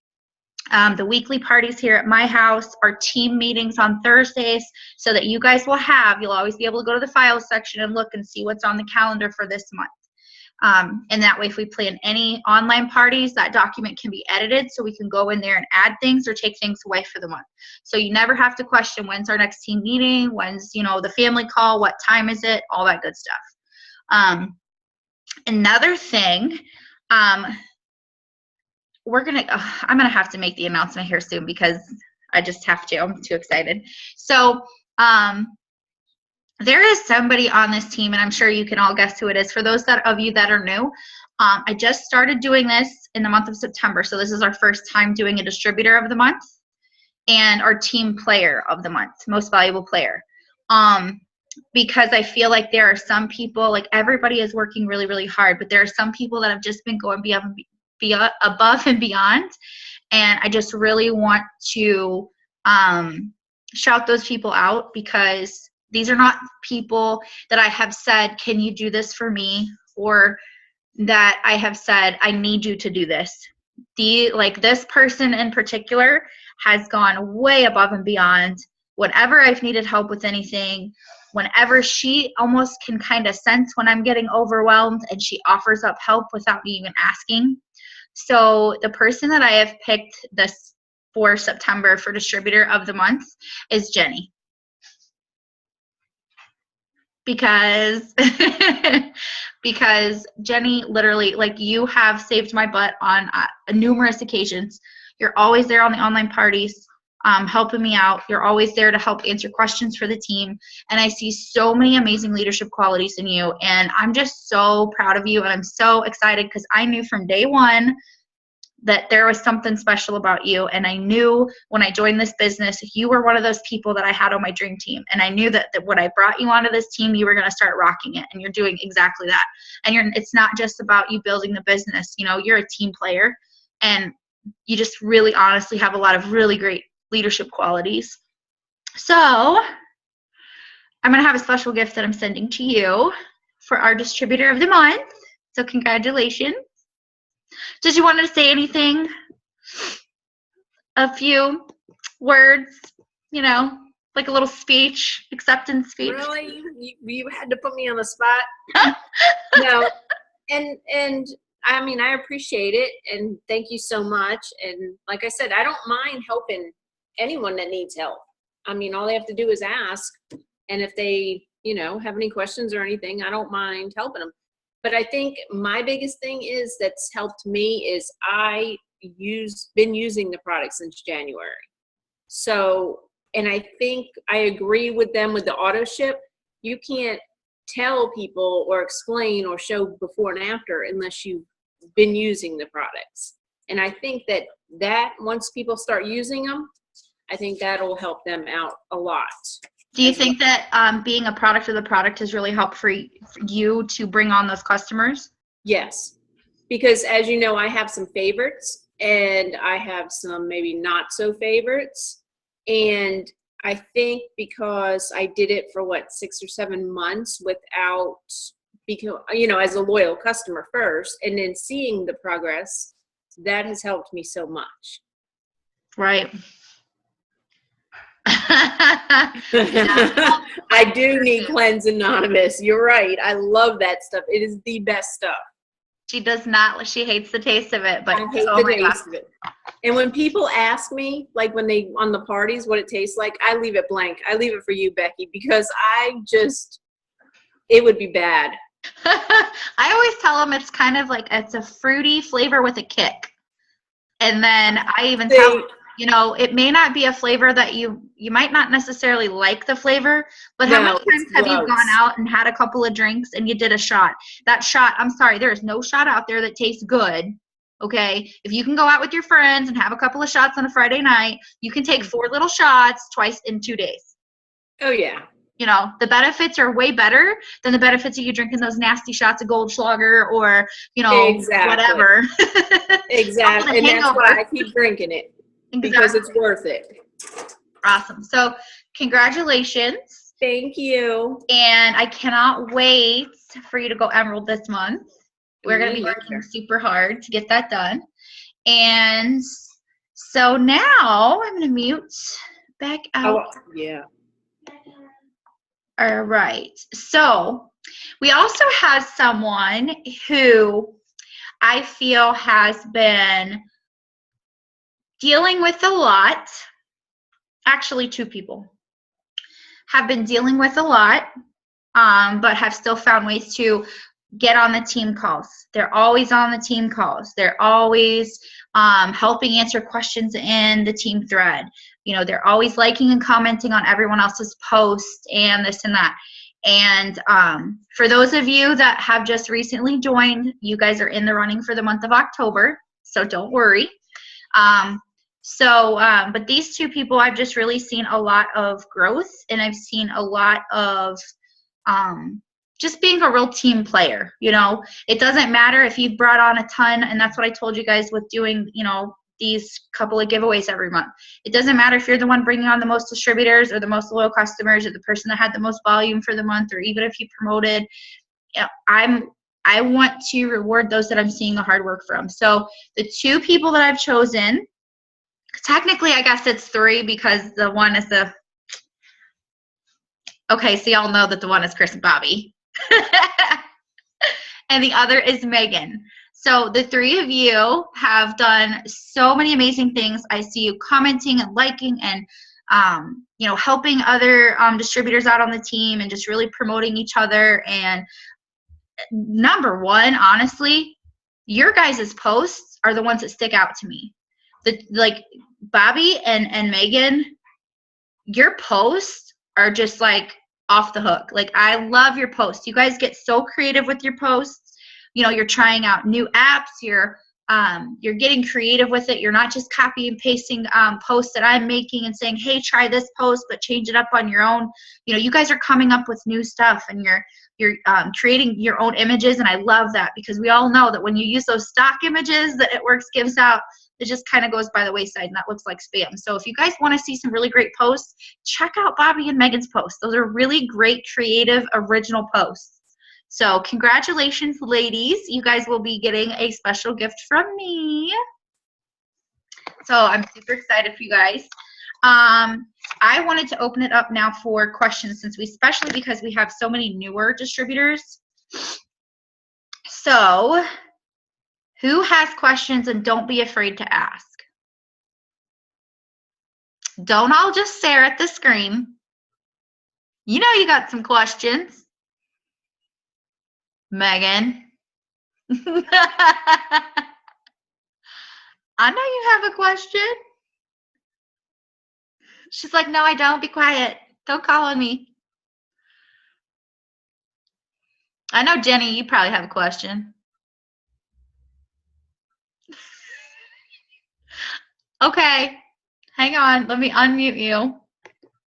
the weekly parties here at my house, our team meetings on Thursdays, so that you guys you'll always be able to go to the files section and look and see what's on the calendar for this month. And that way, if we plan any online parties, that document can be edited so we can go in there and add things or take things away for the month. So you never have to question when's our next team meeting, when's the family call, what time is it, all that good stuff. Another thing, I'm gonna have to make the announcement here soon because I just have to. I'm too excited. So there is somebody on this team, and I'm sure you can all guess who it is. For those of you that are new, I just started doing this in the month of September. So this is our first time doing a distributor of the month and our team player of the month, most valuable player. because I feel like there are some people, like everybody is working really, really hard, but there are some people that have just been going above and beyond. And I just really want to shout those people out, because these are not people that I have said, can you do this for me? Or that I have said, I need you to do this. This person in particular has gone way above and beyond. Whenever I've needed help with anything, whenever she almost can kind of sense when I'm getting overwhelmed, and she offers up help without me even asking. So the person that I have picked this for September for distributor of the month is Jenny. Because Jenny, literally, like, you have saved my butt on numerous occasions. You're always there on the online parties, helping me out. You're always there to help answer questions for the team. And I see so many amazing leadership qualities in you. And I'm just so proud of you. And I'm so excited, because I knew from day one that there was something special about you. And I knew when I joined this business, you were one of those people that I had on my dream team. And I knew that when I brought you onto this team, you were going to start rocking it. And you're doing exactly that. And it's not just about you building the business. You know, you're a team player, and you just really honestly have a lot of really great leadership qualities. So I'm going to have a special gift that I'm sending to you for our distributor of the month. So congratulations. Did you want to say anything? A few words, you know, like a little speech, acceptance speech? Really? You had to put me on the spot? No. And I mean, I appreciate it, and thank you so much. And like I said, I don't mind helping anyone that needs help. I mean, all they have to do is ask. And if they, have any questions or anything, I don't mind helping them. But I think my biggest thing that's helped me is been using the product since January. So, and I think I agree with them with the auto ship. You can't tell people or explain or show before and after unless you've been using the products. And I think that once people start using them, I think that'll help them out a lot. Do you think that being a product of the product has really helped for you to bring on those customers? Yes, because as you know, I have some favorites and I have some maybe not so favorites. And I think because I did it for 6 or 7 months without, as a loyal customer first, and then seeing the progress, that has helped me so much. Right. I do need Cleanse Anonymous. You're right. I love that stuff. It is the best stuff. She does not. She hates the taste of it, but I hate the taste of it. And when people ask me, like when they on the parties, what it tastes like, I leave it blank. I leave it for you, Becky, because it would be bad. I always tell them it's kind of like it's a fruity flavor with a kick. And then I even tell them, it may not be a flavor that you might not necessarily like the flavor, but how many times have you gone out and had a couple of drinks and you did a shot? That shot, I'm sorry, there is no shot out there that tastes good, okay? If you can go out with your friends and have a couple of shots on a Friday night, you can take 4 little shots twice in 2 days. Oh, yeah. The benefits are way better than the benefits of you drinking those nasty shots of Goldschlager or, exactly. Whatever. Exactly. And that's why I keep drinking it. Exactly. Because it's worth it. Awesome. So congratulations. Thank you. And I cannot wait for you to go Emerald this month. We're going to be working super hard to get that done. And so now I'm going to mute back out. Oh, yeah. All right. So we also have someone who I feel has been dealing with a lot. Actually, 2 people have been dealing with a lot, but have still found ways to get on the team calls. They're always on the team calls. They're always helping answer questions in the team thread. They're always liking and commenting on everyone else's post and this and that. And for those of you that have just recently joined, you guys are in the running for the month of October, so don't worry. But these 2 people, I've just really seen a lot of growth, and I've seen a lot of just being a real team player. You know, it doesn't matter if you've brought on a ton, and that's what I told you guys with doing, you know, these couple of giveaways every month. It doesn't matter if you're the one bringing on the most distributors or the most loyal customers or the person that had the most volume for the month, or even if you promoted. I want to reward those that I'm seeing the hard work from. So the 2 people that I've chosen, technically I guess it's 3 because the one is okay, so y'all know that the one is Chris and Bobby. And the other is Megan. So the 3 of you have done so many amazing things. I see you commenting and liking and, you know, helping other distributors out on the team and just really promoting each other. And number one, honestly, your guys' posts are the ones that stick out to me. Like Bobby and Megan, your posts are just like off the hook. Like, I love your posts. You guys get so creative with your posts. You know, you're trying out new apps. You're getting creative with it. You're not just copy and pasting posts that I'm making and saying, hey, try this post, but change it up on your own. You know, you guys are coming up with new stuff, and you're creating your own images, and I love that, because we all know that when you use those stock images that It Works gives out, it just kind of goes by the wayside, and that looks like spam. So if you guys want to see some really great posts, check out Bobby and Megan's posts. Those are really great, creative, original posts. So congratulations, ladies. You guys will be getting a special gift from me. So I'm super excited for you guys. I wanted to open it up now for questions, especially because we have so many newer distributors. So who has questions, and don't be afraid to ask. Don't all just stare at the screen. You know you got some questions. Megan. I know you have a question. She's like, no, I don't. Be quiet. Don't call on me. I know, Jenny, you probably have a question. Okay. Hang on. Let me unmute you.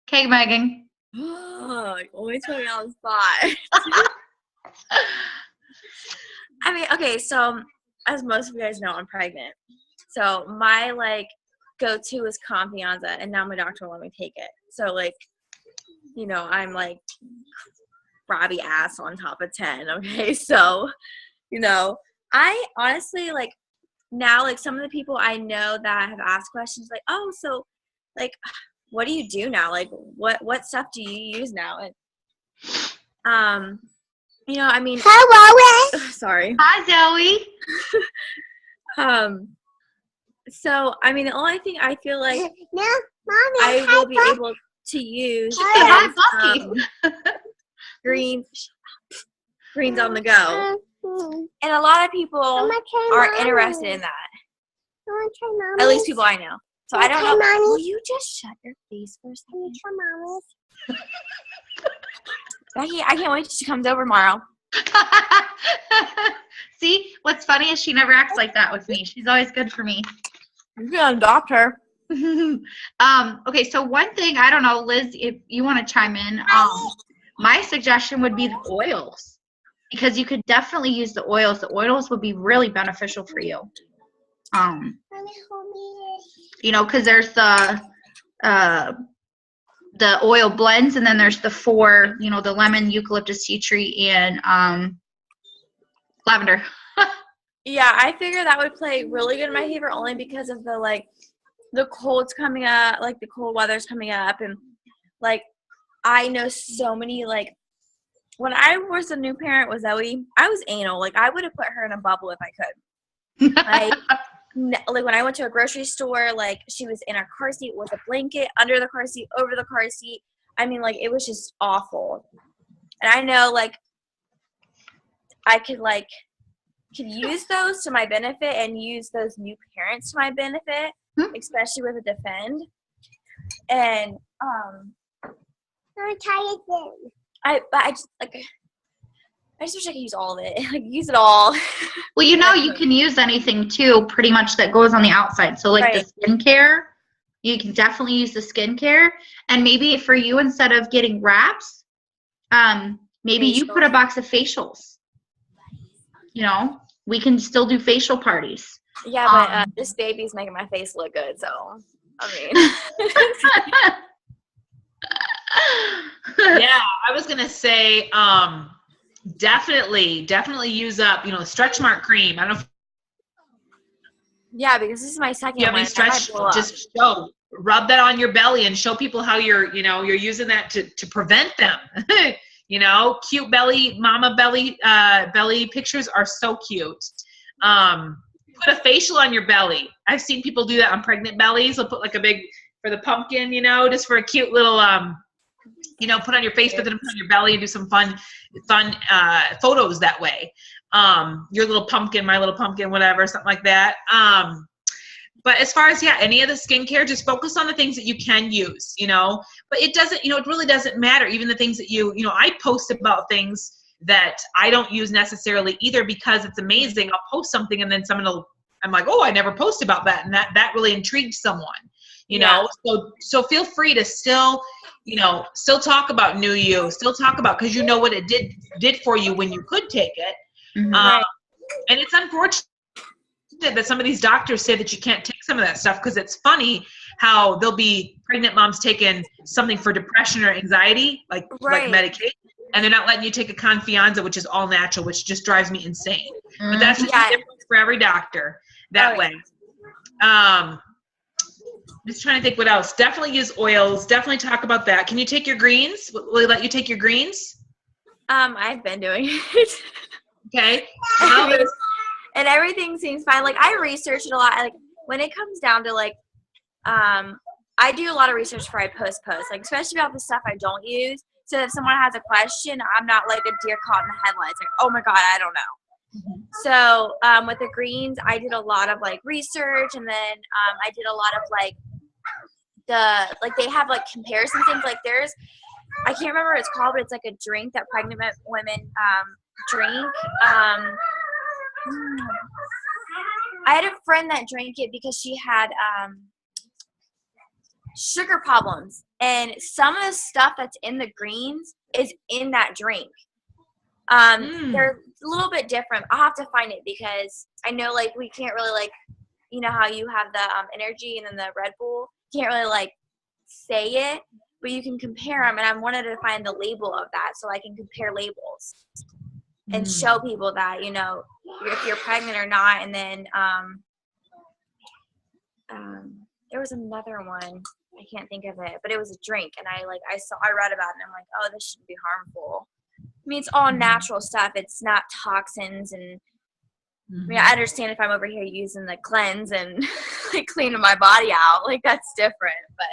Okay, Megan. Always put me on the spot. I mean, okay, so as most of you guys know, I'm pregnant. So my go-to is Confianza, and now my doctor won't let me take it. So you know, I'm like Robbie ass on top of 10. Okay, so you know, I honestly now some of the people I know that have asked questions oh, so what do you do now? What stuff do you use now? And you know, I mean, hello. Sorry. Hi, Zoe. So I mean, the only thing I feel like No, Mommy, I will be able to use Hi, is greens on the go, and a lot of people are interested in that. At least people I know. So I don't know. Will you just shut your face for a second? Becky, I can't wait till she comes over tomorrow. See, what's funny is she never acts like that with me. She's always good for me. You're gonna adopt her. Okay, so one thing, I don't know, Liz, if you want to chime in, my suggestion would be the oils, because you could definitely use the oils. The oils would be really beneficial for you. You know, because there's the oil blends, and then there's the 4, you know, the lemon, eucalyptus, tea tree, and lavender. Yeah, I figure that would play really good in my favor, only because of the cold's coming up, the cold weather's coming up, and I know so many when I was a new parent with Zoe, I was anal. I would have put her in a bubble if I could. When I went to a grocery store, she was in a car seat with a blanket under the car seat, over the car seat. I mean, it was just awful. And I know I could use those to my benefit and use those new parents to my benefit, especially with a Defend. And I just wish I could use all of it. Use it all. Well, you know, you can use anything too, pretty much, that goes on the outside. So right. The skincare, you can definitely use the skincare. And maybe for you, instead of getting wraps, Maybe you put a box of facials. You know, we can still do facial parties. Yeah, but this baby's making my face look good, so I mean. Yeah, I was gonna say, definitely use up, stretch mark cream. I don't know if Yeah, because this is my second you have one. any stretch, just rub that on your belly and show people how you're using that to prevent them. Cute mama belly pictures are so cute. Put a facial on your belly. I've seen people do that on pregnant bellies. They'll put like a big, for the pumpkin, just for a cute little, put on your face, but then put on your belly and do some fun photos that way. Your little pumpkin, my little pumpkin, whatever, something like that. But as far as, any of the skincare, just focus on the things that you can use, but it doesn't, it really doesn't matter. Even the things that I post about things that I don't use necessarily either, because it's amazing. I'll post something and then I'm like, oh, I never posted about that. And that really intrigued someone, so feel free to still talk about New You, still talk about, cause what it did for you when you could take it. Mm-hmm. And it's unfortunate that some of these doctors say that you can't take some of that stuff, because it's funny how there'll be pregnant moms taking something for depression or anxiety, like medication, and they're not letting you take a Confianza, which is all natural, which just drives me insane. Mm-hmm. But that's just the difference for every doctor that way. Just trying to think what else. Definitely use oils. Definitely talk about that. Can you take your greens? Will they let you take your greens? I've been doing it. Okay. And everything seems fine. Like, I researched it a lot. Like, when it comes down to, like, I do a lot of research before I post, like, especially about the stuff I don't use. So if someone has a question, I'm not like a deer caught in the headlights. Like, oh my God, I don't know. Mm-hmm. So with the greens, I did a lot of like research, and then I did a lot of they have like comparison things. Like, I can't remember what it's called, but it's like a drink that pregnant women drink. I had a friend that drank it because she had sugar problems, and some of the stuff that's in the greens is in that drink. They're a little bit different. I'll have to find it, because I know, like, we can't really, like, how you have the energy and then the Red Bull, can't really like say it, but you can compare them, and I wanted to find the label of that so I can compare labels and show people that, if you're pregnant or not. And then there was another one, I can't think of it, but it was a drink, and I read about it, and I'm like, oh, this shouldn't be harmful. I mean, it's all natural stuff. It's not toxins, and I mean, I understand if I'm over here using the cleanse and like cleaning my body out, like, that's different, but.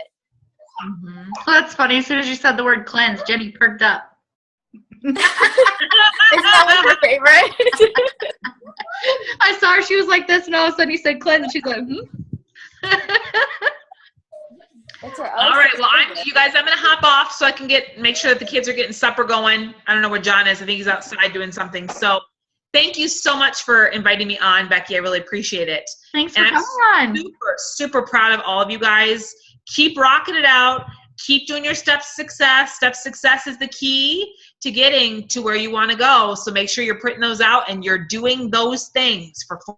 Well, that's funny. As soon as you said the word cleanse, Jenny perked up. Isn't that one your favorite? I saw her. She was like this, and all of a sudden you said cleanse, and she's like, All right. Well, you guys, I'm going to hop off so I can make sure that the kids are getting supper going. I don't know where John is. I think he's outside doing something. So thank you so much for inviting me on, Becky. I really appreciate it. Thanks for coming on. Super, super proud of all of you guys. Keep rocking it out. Keep doing your steps to success. Steps to success is the key to getting to where you want to go. So make sure you're printing those out and you're doing those things for 4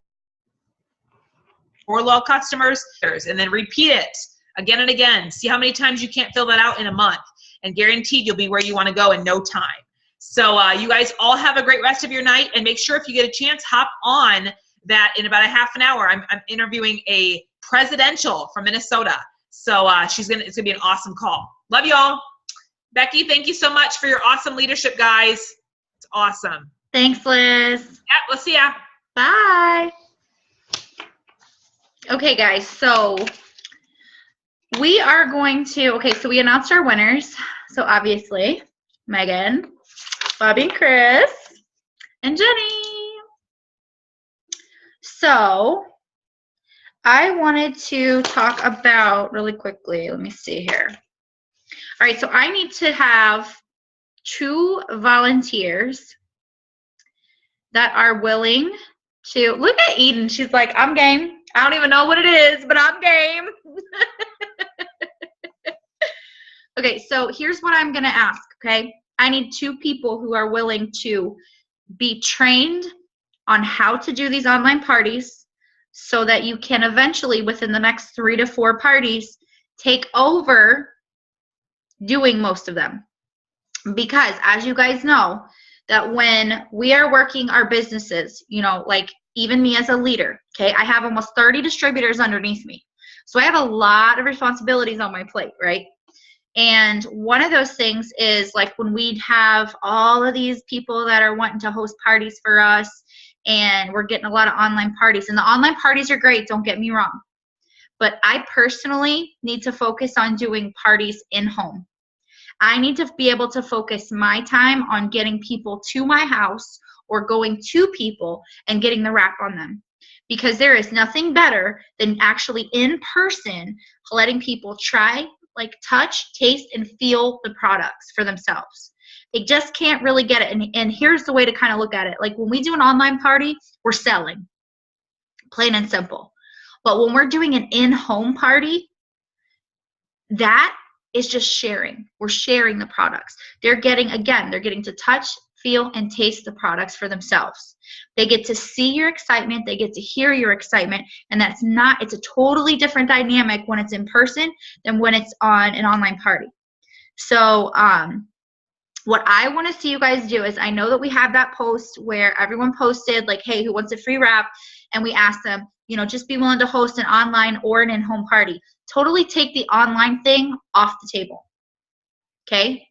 loyal customers, and then repeat it again and again. See how many times you can't fill that out in a month, and guaranteed you'll be where you want to go in no time. So you guys all have a great rest of your night, and make sure if you get a chance, hop on that in about a half an hour. I'm interviewing a presidential from Minnesota. So it's gonna be an awesome call. Love y'all. Becky, thank you so much for your awesome leadership, guys. It's awesome. Thanks, Liz. Yeah, we'll see ya. Bye. Okay, guys, so we are going to, so we announced our winners. So obviously, Megan, Bobby, and Chris, and Jenny. So I wanted to talk about really quickly, let me see here. All right, so I need to have 2 volunteers that are willing to, look at Eden, she's like, I'm game. I don't even know what it is, but I'm game. Okay, so here's what I'm gonna ask, okay? I need 2 people who are willing to be trained on how to do these online parties so that you can eventually, within the next 3 to 4 parties, take over doing most of them. Because as you guys know, that when we are working our businesses, you know, like even me as a leader, okay, I have almost 30 distributors underneath me. So I have a lot of responsibilities on my plate, right? And one of those things is like when we have all of these people that are wanting to host parties for us, and we're getting a lot of online parties, and the online parties are great, don't get me wrong. But I personally need to focus on doing parties in home. I need to be able to focus my time on getting people to my house or going to people and getting the wrap on them. Because there is nothing better than actually in person letting people try, like touch, taste, and feel the products for themselves. They just can't really get it. And here's the way to kind of look at it. Like when we do an online party, we're selling, plain and simple. But when we're doing an in-home party, that is just sharing. We're sharing the products. They're getting to touch, feel, and taste the products for themselves. They get to see your excitement. They get to hear your excitement. And it's a totally different dynamic when it's in person than when it's on an online party. So, what I want to see you guys do is, I know that we have that post where everyone posted like, hey, who wants a free wrap? And we asked them, you know, just be willing to host an online or an in-home party. Totally take the online thing off the table. Okay?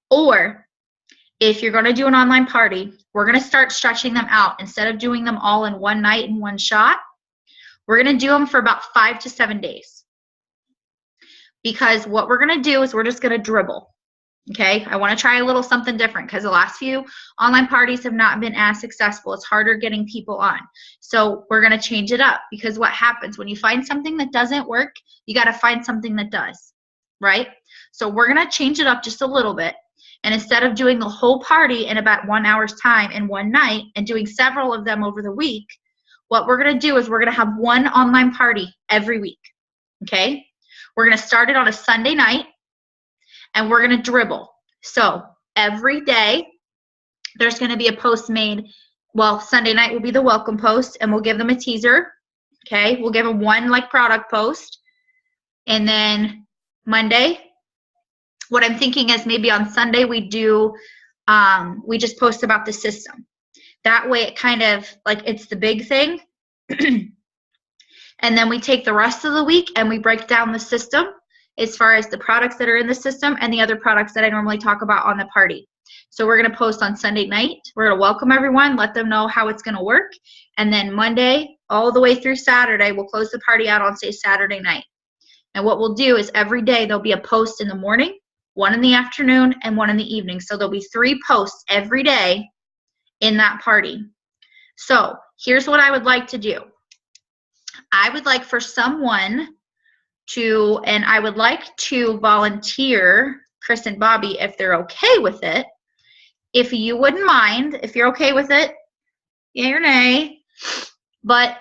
Or if you're going to do an online party, we're going to start stretching them out. Instead of doing them all in one night in one shot, we're going to do them for about 5 to 7 days. Because what we're going to do is we're just going to dribble. Okay, I want to try a little something different because the last few online parties have not been as successful. It's harder getting people on. So we're going to change it up, because what happens when you find something that doesn't work, you got to find something that does, right? So we're going to change it up just a little bit. And instead of doing the whole party in about 1 hour's time in one night and doing several of them over the week, what we're going to do is we're going to have one online party every week. Okay, we're going to start it on a Sunday night. And we're going to dribble. So every day there's going to be a post made. Well, Sunday night will be the welcome post, and we'll give them a teaser. Okay, we'll give them one like product post. And then Monday, what I'm thinking is maybe on Sunday we just post about the system. That way it kind of like it's the big thing. And then we take the rest of the week and we break down the system as far as the products that are in the system and the other products that I normally talk about on the party. So we're going to post on Sunday night. We're going to welcome everyone, let them know how it's going to work. And then Monday, all the way through Saturday, we'll close the party out on, say, Saturday night. And what we'll do is every day there'll be a post in the morning, one in the afternoon, and one in the evening. So there'll be 3 posts every day in that party. So here's what I would like to do. I would like for someone and I would like to volunteer Chris and Bobby if they're okay with it. If you wouldn't mind, if you're okay with it, yay or nay. But,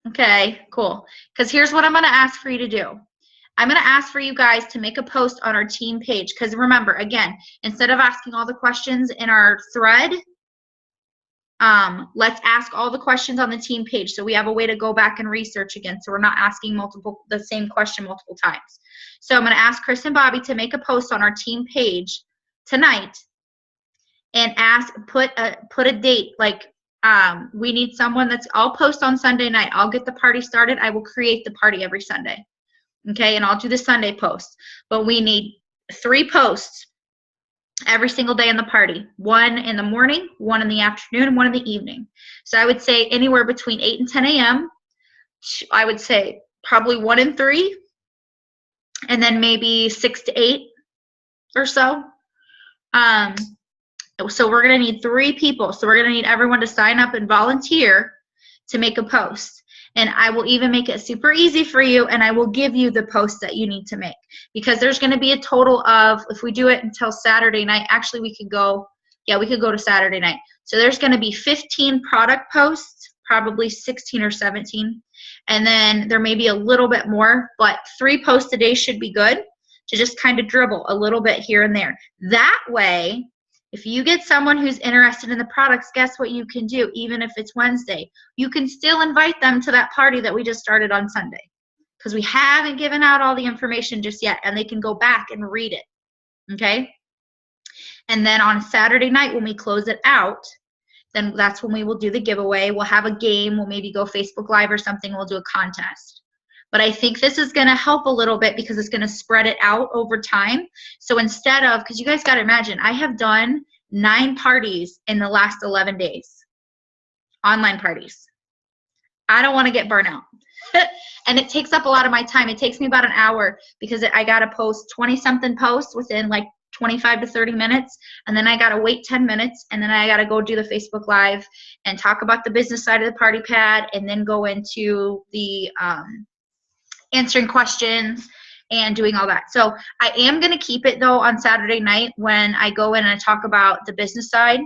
okay, cool. Because here's what I'm going to ask for you to do. I'm going to ask for you guys to make a post on our team page. Because remember, again, instead of asking all the questions in our thread, let's ask all the questions on the team page so we have a way to go back and research again, so we're not asking the same question multiple times. So I'm going to ask Chris and Bobby to make a post on our team page tonight and put a date, like we need someone I'll post on Sunday night. I'll get the party started. I will create the party every Sunday. Okay, and I'll do the Sunday post. But we need 3 posts every single day in the party. 1 in the morning, 1 in the afternoon, and 1 in the evening. So I would say anywhere between 8 and 10 a.m. I would say probably 1 and 3, and then maybe 6 to 8 or so. So we're going to need 3 people. So we're going to need everyone to sign up and volunteer to make a post. And I will even make it super easy for you, and I will give you the posts that you need to make. Because there's going to be a total of, if we do it until Saturday night, actually we could go to Saturday night. So there's going to be 15 product posts, probably 16 or 17. And then there may be a little bit more, but 3 posts a day should be good. to just kind of dribble a little bit here and there. That way, if you get someone who's interested in the products, guess what you can do? Even if it's Wednesday, you can still invite them to that party that we just started on Sunday, because we haven't given out all the information just yet, and they can go back and read it, okay? And then on Saturday night when we close it out, then that's when we will do the giveaway. We'll have a game. We'll maybe go Facebook Live or something. We'll do a contest. But I think this is going to help a little bit because it's going to spread it out over time. So instead of, because you guys got to imagine, I have done 9 parties in the last 11 days, online parties. I don't want to get burnt out. And it takes up a lot of my time. It takes me about an hour because I got to post 20-something posts within like 25 to 30 minutes. And then I got to wait 10 minutes. And then I got to go do the Facebook Live and talk about the business side of the party pad, and then go into the answering questions and doing all that. So I am going to keep it though on Saturday night when I go in and talk about the business side.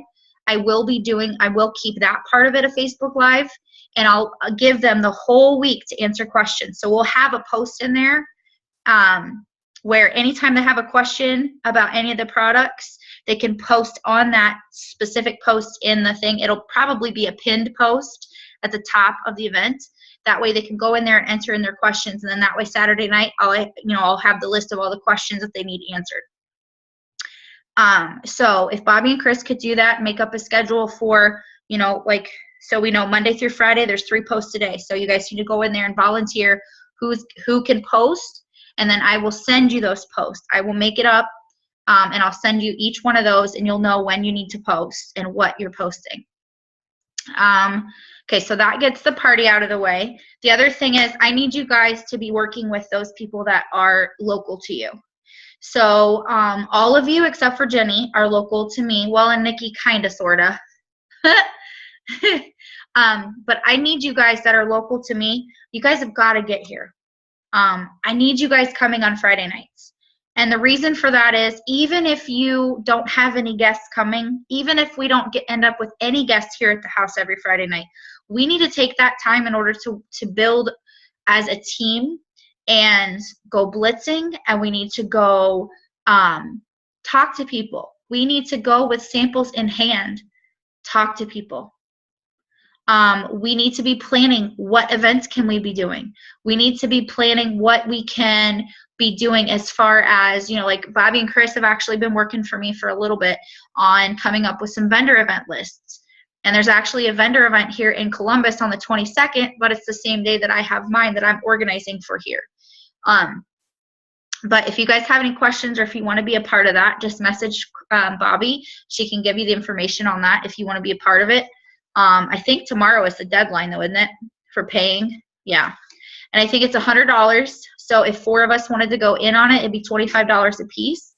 I will keep that part of it a Facebook Live, and I'll give them the whole week to answer questions. So we'll have a post in there where anytime they have a question about any of the products, they can post on that specific post in the thing. It'll probably be a pinned post at the top of the event. That way they can go in there and enter in their questions, and then that way Saturday night I'll have the list of all the questions that they need answered. So if Bobby and Chris could do that, make up a schedule for, so we know Monday through Friday there's 3 posts a day. So you guys need to go in there and volunteer who can post, and then I will send you those posts. I will make it up, and I'll send you each one of those, and you'll know when you need to post and what you're posting. Okay, so that gets the party out of the way. The other thing is I need you guys to be working with those people that are local to you. So all of you except for Jenny are local to me. Well, and Nikki kind of, sort of. But I need you guys that are local to me. You guys have got to get here. I need you guys coming on Friday nights. And the reason for that is, even if you don't have any guests coming, even if we don't end up with any guests here at the house every Friday night, we need to take that time in order to build as a team and go blitzing, and we need to go talk to people. We need to go with samples in hand, talk to people. We need to be planning what events can we be doing. We need to be planning what we can be doing as far as, like Bobby and Chris have actually been working for me for a little bit on coming up with some vendor event lists. And there's actually a vendor event here in Columbus on the 22nd, but it's the same day that I have mine that I'm organizing for here. But if you guys have any questions, or if you want to be a part of that, just message Bobby. She can give you the information on that if you want to be a part of it. I think tomorrow is the deadline though, isn't it, for paying? Yeah. And I think it's $100. So if 4 of us wanted to go in on it, it'd be $25 a piece.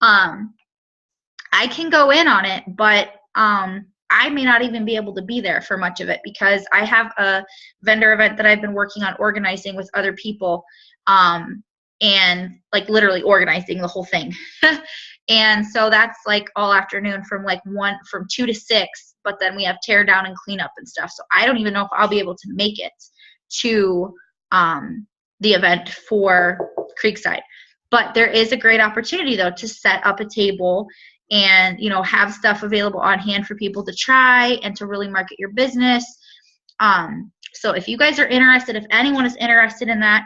I can go in on it, but I may not even be able to be there for much of it because I have a vendor event that I've been working on organizing with other people, and like literally organizing the whole thing. And so that's like all afternoon from 2 to 6, but then we have tear down and clean up and stuff. So I don't even know if I'll be able to make it to the event for Creekside. But there is a great opportunity though to set up a table and have stuff available on hand for people to try and to really market your business. So if you guys are interested, if anyone is interested in that,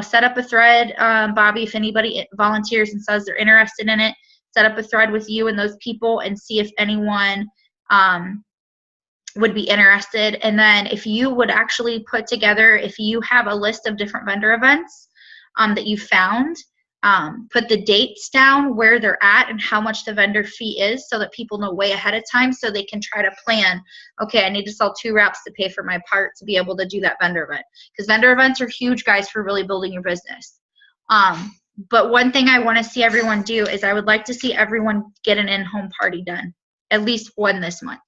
set up a thread, Bobby, if anybody volunteers and says they're interested in it, set up a thread with you and those people and see if anyone would be interested. And then if you would actually put together, if you have a list of different vendor events that you found, put the dates down, where they're at, and how much the vendor fee is, so that people know way ahead of time, so they can try to plan, okay, I need to sell 2 wraps to pay for my part to be able to do that vendor event. Because vendor events are huge, guys, for really building your business. But one thing I want to see everyone do is I would like to see everyone get an in-home party done, at least one this month.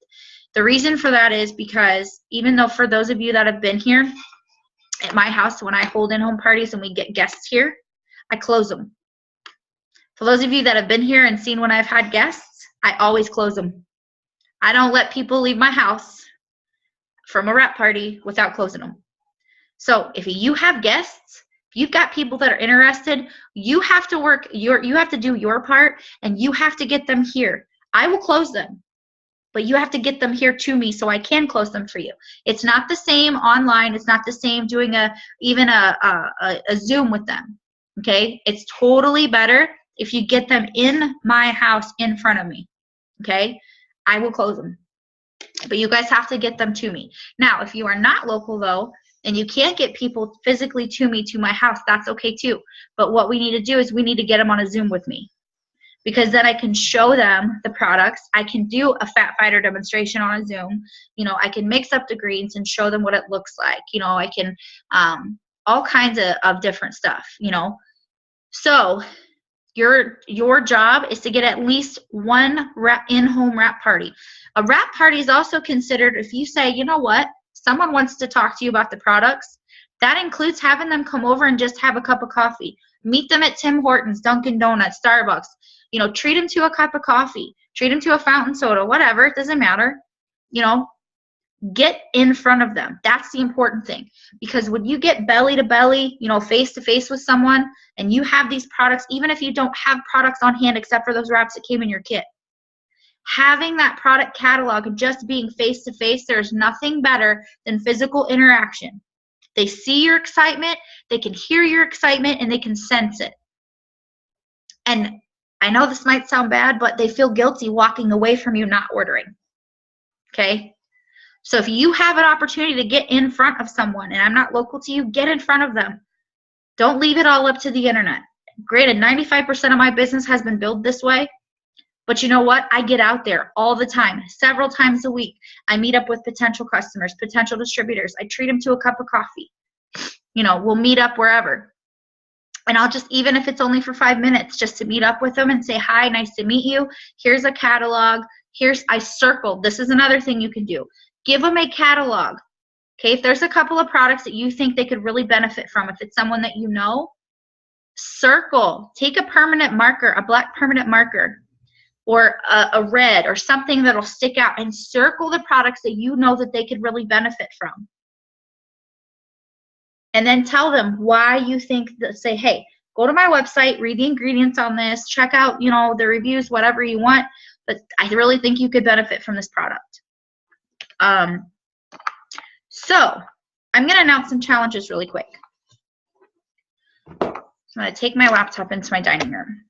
The reason for that is because even though for those of you that have been here at my house, when I hold in-home parties and we get guests here, I close them. For those of you that have been here and seen when I've had guests, I always close them. I don't let people leave my house from a wrap party without closing them. So if you have guests, If you've got people that are interested, you have to you have to do your part, and you have to get them here. I will close them, but you have to get them here to me so I can close them for you. It's not the same online. It's not the same doing even a Zoom with them. Okay? It's totally better if you get them in my house in front of me. Okay? I will close them. But you guys have to get them to me. Now, if you are not local though, and you can't get people physically to me to my house, that's okay too. But what we need to do is we need to get them on a Zoom with me, because then I can show them the products. I can do a fat fighter demonstration on a Zoom. You know, I can mix up the greens and show them what it looks like. You know, I can all kinds of different stuff, you know. So your job is to get at least one in-home wrap party. A wrap party is also considered, if you say, you know what, someone wants to talk to you about the products, that includes having them come over and just have a cup of coffee. Meet them at Tim Hortons, Dunkin' Donuts, Starbucks. You know, treat them to a cup of coffee. Treat them to a fountain soda, whatever. It doesn't matter. You know, get in front of them. That's the important thing. Because when you get belly to belly, you know, face to face with someone, and you have these products, even if you don't have products on hand except for those wraps that came in your kit, having that product catalog and just being face to face, there's nothing better than physical interaction. They see your excitement, they can hear your excitement, and they can sense it. And I know this might sound bad, but they feel guilty walking away from you not ordering. Okay? So if you have an opportunity to get in front of someone, and I'm not local to you, get in front of them. Don't leave it all up to the internet. Granted, 95% of my business has been built this way, but you know what? I get out there all the time, several times a week. I meet up with potential customers, potential distributors. I treat them to a cup of coffee. You know, we'll meet up wherever. And I'll just, even if it's only for 5 minutes, just to meet up with them and say, hi, nice to meet you. Here's a catalog. I circled. This is another thing you can do. Give them a catalog. Okay, if there's a couple of products that you think they could really benefit from, if it's someone that you know, circle. Take a permanent marker, a black permanent marker, or a red, or something that'll stick out, and circle the products that you know that they could really benefit from. And then tell them why you think that, say, hey, go to my website, read the ingredients on this, check out, you know, the reviews, whatever you want, but I really think you could benefit from this product. So I'm going to announce some challenges really quick. I'm going to take my laptop into my dining room.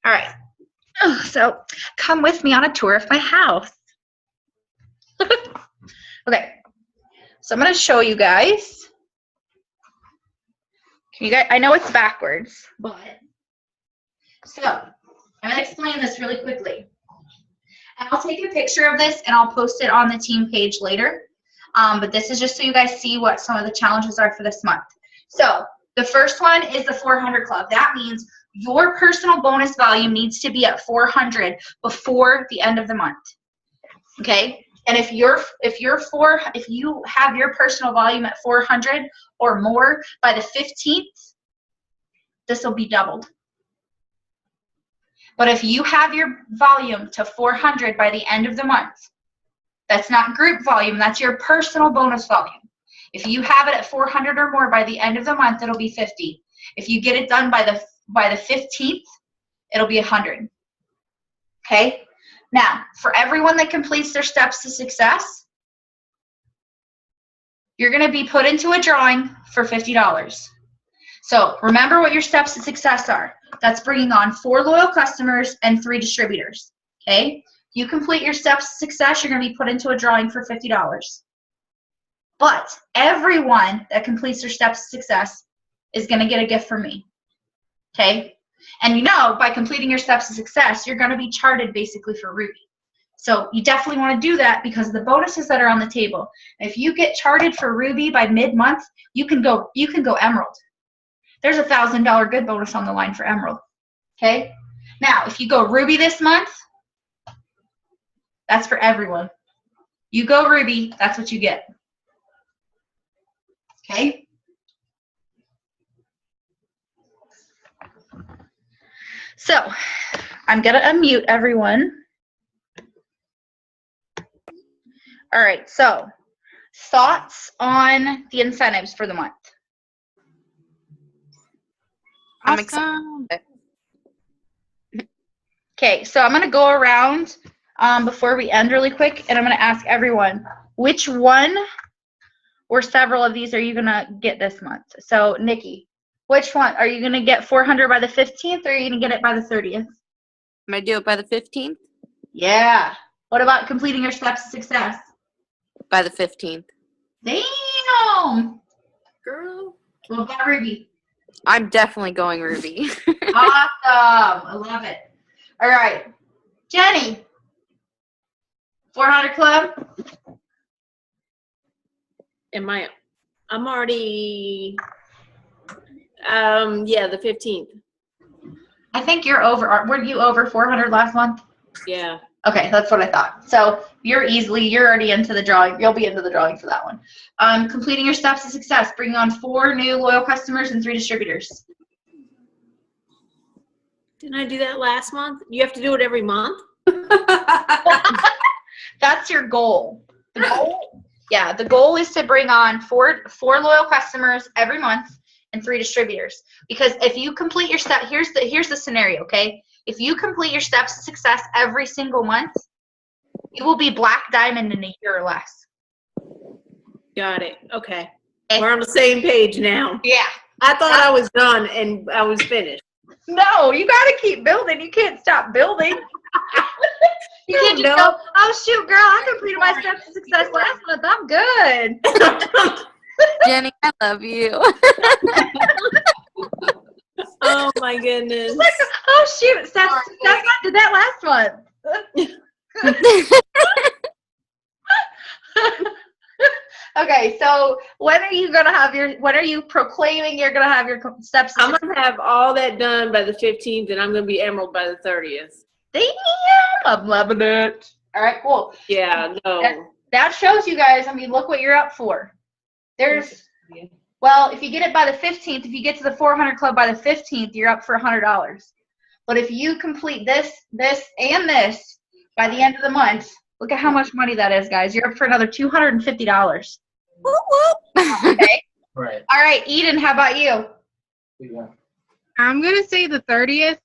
All right. So come with me on a tour of my house. Okay. So I'm going to show you guys. I know it's backwards, but so I'm going to explain this really quickly. And I'll take a picture of this and I'll post it on the team page later. But this is just so you guys see what some of the challenges are for this month. So the first one is the 400 club. That means your personal bonus volume needs to be at 400 before the end of the month. Okay? And if you have your personal volume at 400 or more by the 15th, this will be doubled. But if you have your volume to 400 by the end of the month, that's not group volume, that's your personal bonus volume. If you have it at 400 or more by the end of the month, it'll be 50. If you get it done by the 15th, it'll be 100. Okay? Now, for everyone that completes their steps to success, you're going to be put into a drawing for $50. So remember what your steps to success are. That's bringing on 4 loyal customers and 3 distributors. Okay? You complete your steps to success, you're going to be put into a drawing for $50. But everyone that completes their steps to success is going to get a gift from me. Okay? And you know, by completing your steps to success, you're going to be charted basically for Ruby. So you definitely want to do that because of the bonuses that are on the table. If you get charted for Ruby by mid-month, you can go Emerald. There's a $1,000 good bonus on the line for Emerald. Okay? Now, if you go Ruby this month, that's for everyone. You go Ruby, that's what you get. Okay? So, I'm going to unmute everyone. All right, so thoughts on the incentives for the month? I'm excited. Okay, so I'm going to go around before we end really quick, and I'm going to ask everyone, which one or several of these are you going to get this month? So, Nikki, which one? Are you going to get 400 by the 15th, or are you going to get it by the 30th? I'm going to do it by the 15th? Yeah. What about completing your steps to success? By the 15th. Damn. Girl. What about Ruby? I'm definitely going Ruby. Awesome. I love it. All right. Jenny. 400 Club? I'm already, yeah, the 15th. I think you're over. Weren't you over 400 last month? Yeah. Okay, that's what I thought. So you're already into the drawing. You'll be into the drawing for that one. Completing your steps to success, bringing on 4 new loyal customers and 3 distributors. Didn't I do that last month? You have to do it every month? That's your goal. The goal is to bring on four loyal customers every month and 3 distributors. Because if you complete your step, here's the scenario, okay? If you complete your steps to success every single month, you will be black diamond in a year or less. Got it. Okay. We're on the same page now. Yeah. I thought I was done and I was finished. No, you got to keep building. You can't stop building. You can't just go, oh, shoot, girl, I completed my steps to success last month. I'm good. Jenny, I love you. Oh, my goodness. Like, oh, shoot, steps to success. I did that last month. Okay, so when are you proclaiming you're going to have your steps to I'm success? going to have all that done by the 15th, and I'm going to be Emerald by the 30th. Damn, I'm loving it. All right, cool. Yeah, no. That shows you guys, I mean, look what you're up for. Well, if you get it by the 15th, if you get to the 400 Club by the 15th, you're up for $100. But if you complete this, and this by the end of the month, look at how much money that is, guys. You're up for another $250. Whoop, whoop. Okay. Right. All right, Eden, how about you? Yeah. I'm going to say the 30th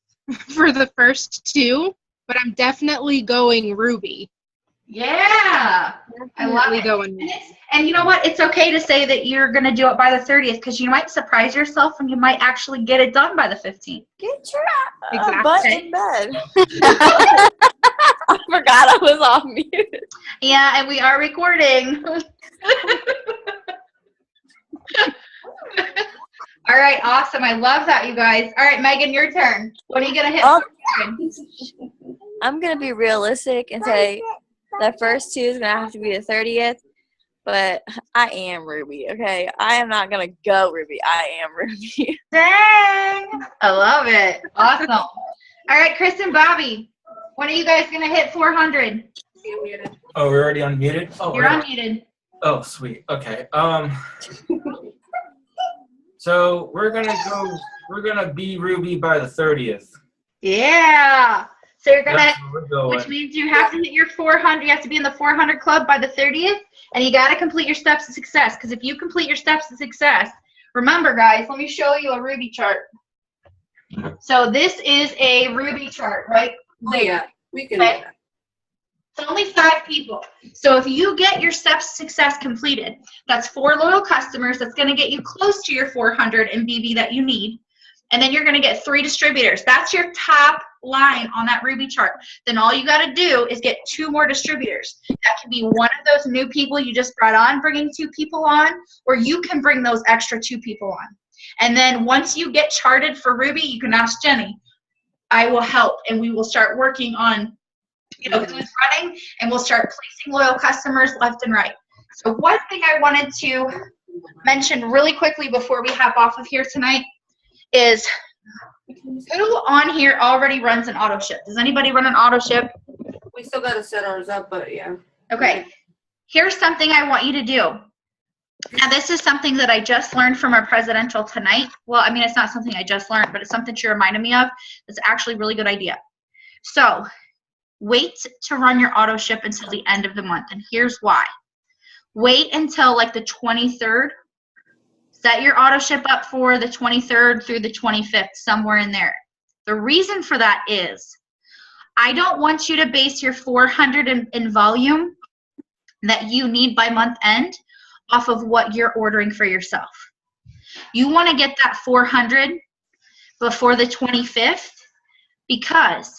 for the first 2, but I'm definitely going Ruby. Yeah. I love Definitely it. going. And you know what? It's okay to say that you're going to do it by the 30th because you might surprise yourself and you might actually get it done by the 15th. Get your Exactly. butt in bed. I forgot I was off mute. Yeah, and we are recording. All right, awesome. I love that, you guys. All right, Megan, your turn. What are you going to hit? Oh. I'm going to be realistic and say the first 2 is going to have to be the 30th, but I am Ruby, okay? I am not going to go Ruby. I am Ruby. Dang. I love it. Awesome. All right, Chris and Bobby, when are you guys going to hit 400? Oh, we're already unmuted? Oh, You're unmuted. Oh, sweet. Okay. So we're gonna be Ruby by the 30th. Yeah. So you're going to, That's where we're going. which means you have to hit your 400. You have to be in the 400 Club by the 30th, and you got to complete your steps to success. Because if you complete your steps to success, remember, guys, let me show you a Ruby chart. So this is a Ruby chart, right? Oh, yeah. We can Okay. It's only 5 people. So if you get your steps to success completed, that's 4 loyal customers. That's going to get you close to your 400 in BB that you need. And then you're going to get 3 distributors. That's your top line on that Ruby chart. Then all you got to do is get 2 more distributors. That can be one of those new people you just brought on, bringing 2 people on, or you can bring those extra 2 people on. And then once you get charted for Ruby, you can ask Jenny. I will help, and we will start working on who's running, and we'll start placing loyal customers left and right. So one thing I wanted to mention really quickly before we hop off of here tonight is who on here already runs an auto ship? Does anybody run an auto ship? We still got to set ours up, but yeah. Okay. Here's something I want you to do. Now, this is something that I just learned from our presidential tonight. Well, I mean, it's not something I just learned, but it's something she reminded me of. It's actually a really good idea. So wait to run your auto ship until the end of the month, and here's why. Wait until like the 23rd, Set your auto ship up for the 23rd through the 25th, somewhere in there. The reason for that is I don't want you to base your 400 in volume that you need by month end off of what you're ordering for yourself. You want to get that 400 before the 25th, because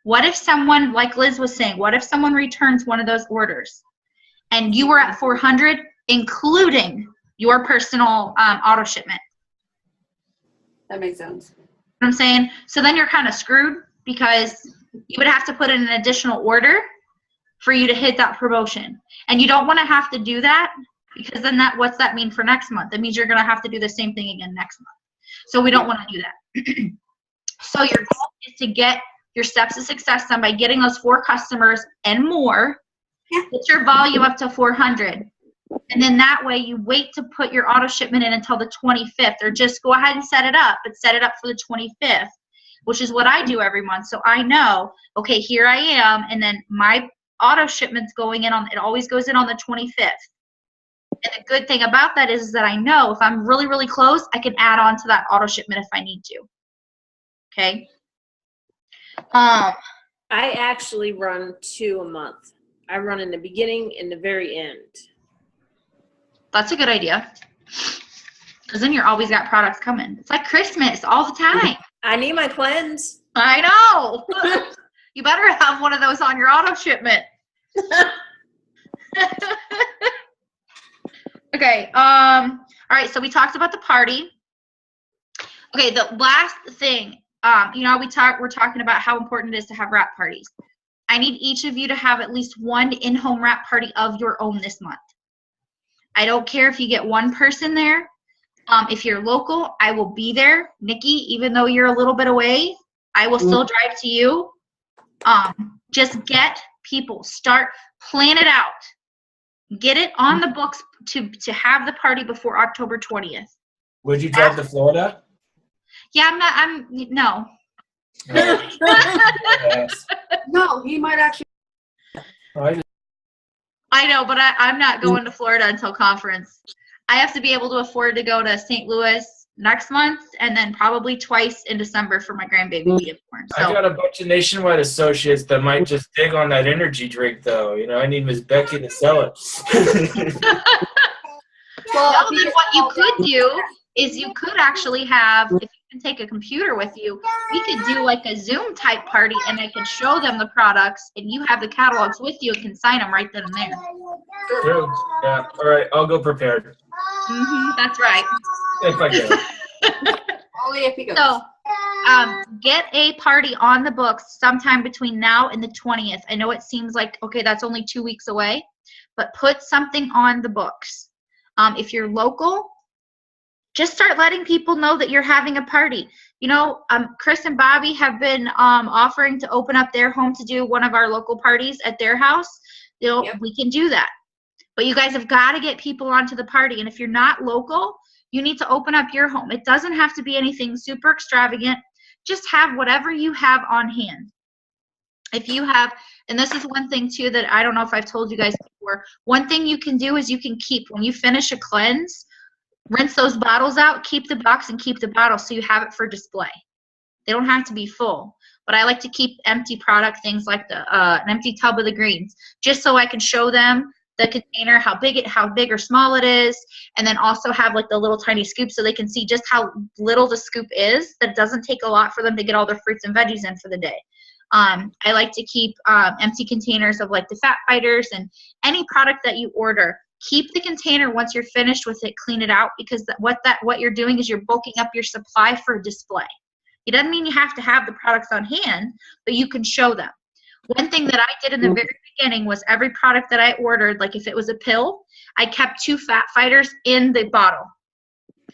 what if someone, like Liz was saying, what if someone returns one of those orders and you were at 400, including your personal auto shipment? That makes sense. You know what I'm saying? So then you're kind of screwed, because you would have to put in an additional order for you to hit that promotion. And you don't want to have to do that, because then what's that mean for next month? It means you're going to have to do the same thing again next month. So we don't want to do that. So your goal is to get your steps of success done by getting those 4 customers and more. Get your volume up to 400. And then that way you wait to put your auto shipment in until the 25th, or just go ahead and set it up, but set it up for the 25th, which is what I do every month. So I know, okay, here I am, and then my auto shipment's going in on, it always goes in on the 25th. And the good thing about that is that I know if I'm really, really close, I can add on to that auto shipment if I need to. Okay. I actually run 2 a month. I run in the beginning and the very end. That's a good idea. Because then you're always got products coming. It's like Christmas all the time. I need my cleanse. I know. You better have one of those on your auto shipment. Okay. All right. So we talked about the party. Okay. The last thing, we're talking about how important it is to have wrap parties. I need each of you to have at least one in-home wrap party of your own this month. I don't care if you get one person there. If you're local, I will be there. Nikki, even though you're a little bit away, I will still drive to you. Just get people, plan it out. Get it on the books to have the party before October 20th. Would you drive to Florida? Yeah, no. Yes. No, he might actually. I know, but I'm not going to Florida until conference. I have to be able to afford to go to St. Louis next month, and then probably twice in December for my grandbaby being born. So I got a bunch of Nationwide associates that might just dig on that energy drink, though. You know, I need Miss Becky to sell it. Well, then what you could do is you could actually have, if you can take a computer with you, we could do like a Zoom type party, and I can show them the products, and you have the catalogs with you and can sign them right then and there. True. Yeah. All right. I'll go prepared. That's right. If I can. Only if he goes. So, get a party on the books sometime between now and the 20th. I know it seems like, okay, that's only 2 weeks away, but put something on the books. If you're local, just start letting people know that you're having a party. You know, Chris and Bobby have been offering to open up their home to do one of our local parties at their house. We can do that. But you guys have got to get people onto the party. And if you're not local, you need to open up your home. It doesn't have to be anything super extravagant. Just have whatever you have on hand. If you have, and this is one thing too that I don't know if I've told you guys before, one thing you can do is you can keep, when you finish a cleanse, rinse those bottles out, keep the box and keep the bottle so you have it for display. They don't have to be full, but I like to keep empty product, things like an empty tub of the greens, just so I can show them the container, how big or small it is, and then also have like the little tiny scoop so they can see just how little the scoop is, that it doesn't take a lot for them to get all their fruits and veggies in for the day. I like to keep empty containers of like the fat fighters and any product that you order. Keep the container once you're finished with it, clean it out, because what you're doing is you're bulking up your supply for display. It doesn't mean you have to have the products on hand, but you can show them. One thing that I did in the very beginning was every product that I ordered, like if it was a pill, I kept 2 fat fighters in the bottle.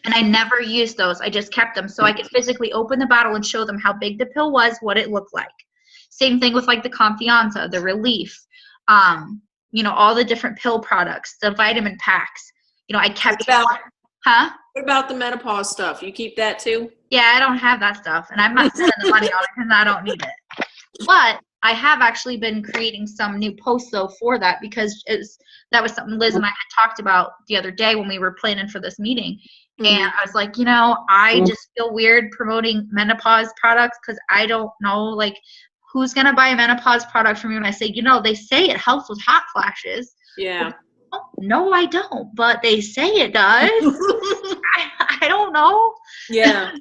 And I never used those. I just kept them so I could physically open the bottle and show them how big the pill was, what it looked like. Same thing with like the Confianza, the Relief, all the different pill products, the vitamin packs. I kept What about the menopause stuff? You keep that too? Yeah, I don't have that stuff, and I'm not spending the money on it because I don't need it. But I have actually been creating some new posts though for that, because that was something Liz and I had talked about the other day when we were planning for this meeting. And I was like, I just feel weird promoting menopause products because I don't know, like, who's going to buy a menopause product from you? And I say, they say it helps with hot flashes. Yeah. No, I don't, but they say it does. I don't know. Yeah.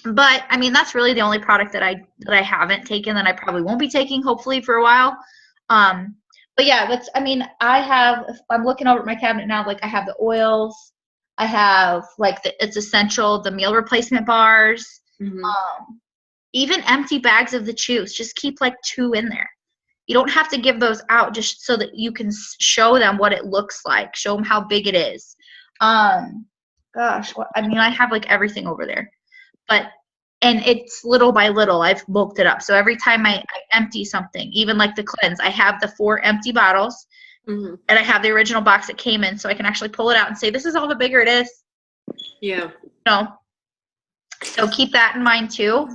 But I mean, that's really the only product that I haven't taken, that I probably won't be taking, hopefully, for a while. But yeah, I'm looking over at my cabinet now, like I have the oils, I have like it's essential, the meal replacement bars, even empty bags of the chews. Just keep like 2 in there. You don't have to give those out, just so that you can show them what it looks like, show them how big it is. I have like everything over there. And it's little by little, I've bulked it up. So every time I empty something, even like the cleanse, I have the 4 empty bottles, and I have the original box it came in, so I can actually pull it out and say, this is all the bigger it is. Yeah. So keep that in mind too.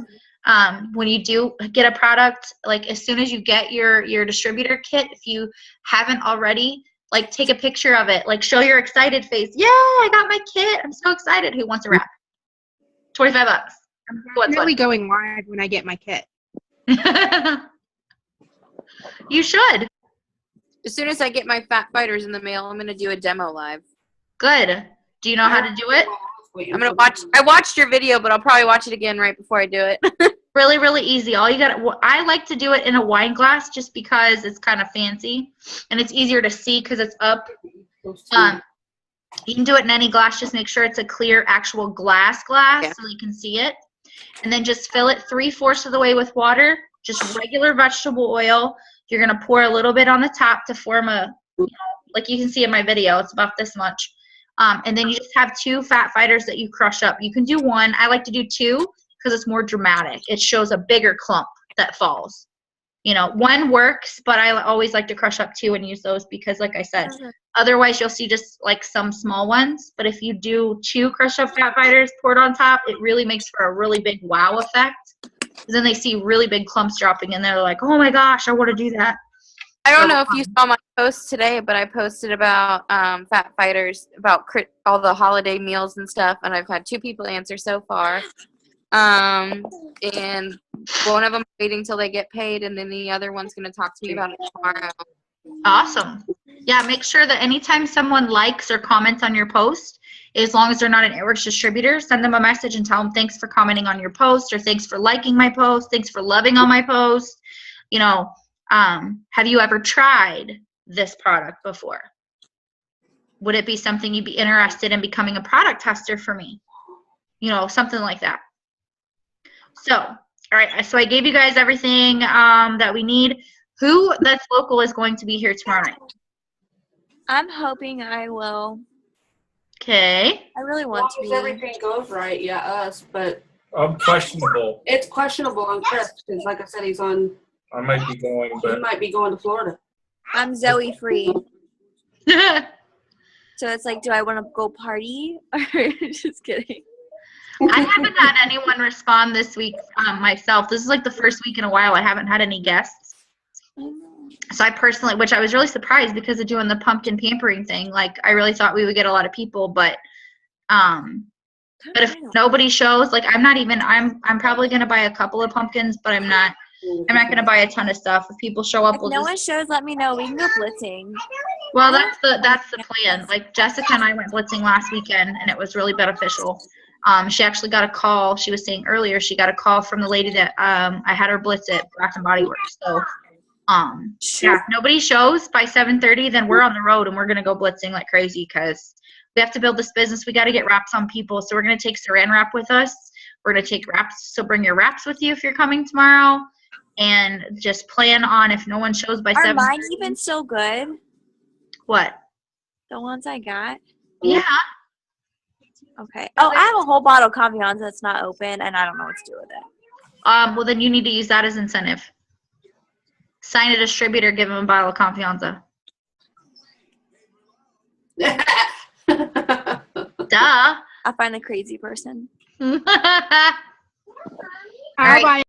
When you do get a product, like as soon as you get your distributor kit, if you haven't already, like take a picture of it, like show your excited face. Yeah, I got my kit. I'm so excited. Who wants a wrap? $25. I'm definitely going live when I get my kit. You should. As soon as I get my Fat Fighters in the mail, I'm gonna do a demo live. Good. Do you know how to do it? I'm gonna watch. I watched your video, but I'll probably watch it again right before I do it. Really, really easy. I like to do it in a wine glass just because it's kind of fancy and it's easier to see because it's up. You can do it in any glass. Just make sure it's a clear, actual glass so you can see it. And then just fill it 3/4 of the way with water, just regular vegetable oil. You're going to pour a little bit on the top to form like you can see in my video, it's about this much. And then you just have 2 Fat Fighters that you crush up. You can do 1. I like to do 2 because it's more dramatic. It shows a bigger clump that falls. 1 works, but I always like to crush up 2 and use those because, like I said, otherwise you'll see just like some small ones. But if you do 2 crushed up Fat Fighters poured on top, it really makes for a really big wow effect. Then they see really big clumps dropping and they're like, oh my gosh, I want to do that. I don't know if you saw my post today, but I posted about Fat Fighters, about all the holiday meals and stuff, and I've had 2 people answer so far. And one of them waiting till they get paid, and then the other one's going to talk to me about it tomorrow. Awesome. Yeah, make sure that anytime someone likes or comments on your post, as long as they're not an Airworks distributor, send them a message and tell them thanks for commenting on your post, or thanks for liking my post, thanks for loving on my post. Have you ever tried this product before? Would it be something you'd be interested in becoming a product tester for me? Something like that. So, all right, so I gave you guys everything that we need. Who that's local is going to be here tomorrow night? I'm hoping I will. Okay. I really want to be. Everything goes right, yeah, us, but I'm questionable. it's questionable on Chris because, like I said, I might be going, he but might be going to Florida. I'm Zoe free. So it's like, do I want to go party? Or just kidding. I haven't had anyone respond this week myself. This is like the first week in a while I haven't had any guests. So I personally, which I was really surprised because of doing the pumpkin pampering thing. Like I really thought we would get a lot of people, but if nobody shows, like I'm probably gonna buy a couple of pumpkins, but I'm not gonna buy a ton of stuff. If people show up, If no one shows, let me know. We can go blitzing. Well, that's the plan. Like Jessica and I went blitzing last weekend, and it was really beneficial. She actually got a call. She was saying earlier she got a call from the lady that I had her blitz at Bath and Body Works. So, yeah, if nobody shows by 7:30, then we're on the road and we're gonna go blitzing like crazy because we have to build this business. We got to get wraps on people. So we're gonna take Saran wrap with us. We're gonna take wraps. So bring your wraps with you if you're coming tomorrow, and just plan on if no one shows by 7:30. Are mine even so good? What? The ones I got? Yeah. Okay. Oh, I have a whole bottle of Confiance that's not open, and I don't know what to do with it. Well, then you need to use that as incentive. Sign a distributor, give them a bottle of Confianza. Duh. I'll find a crazy person. I'll right. buy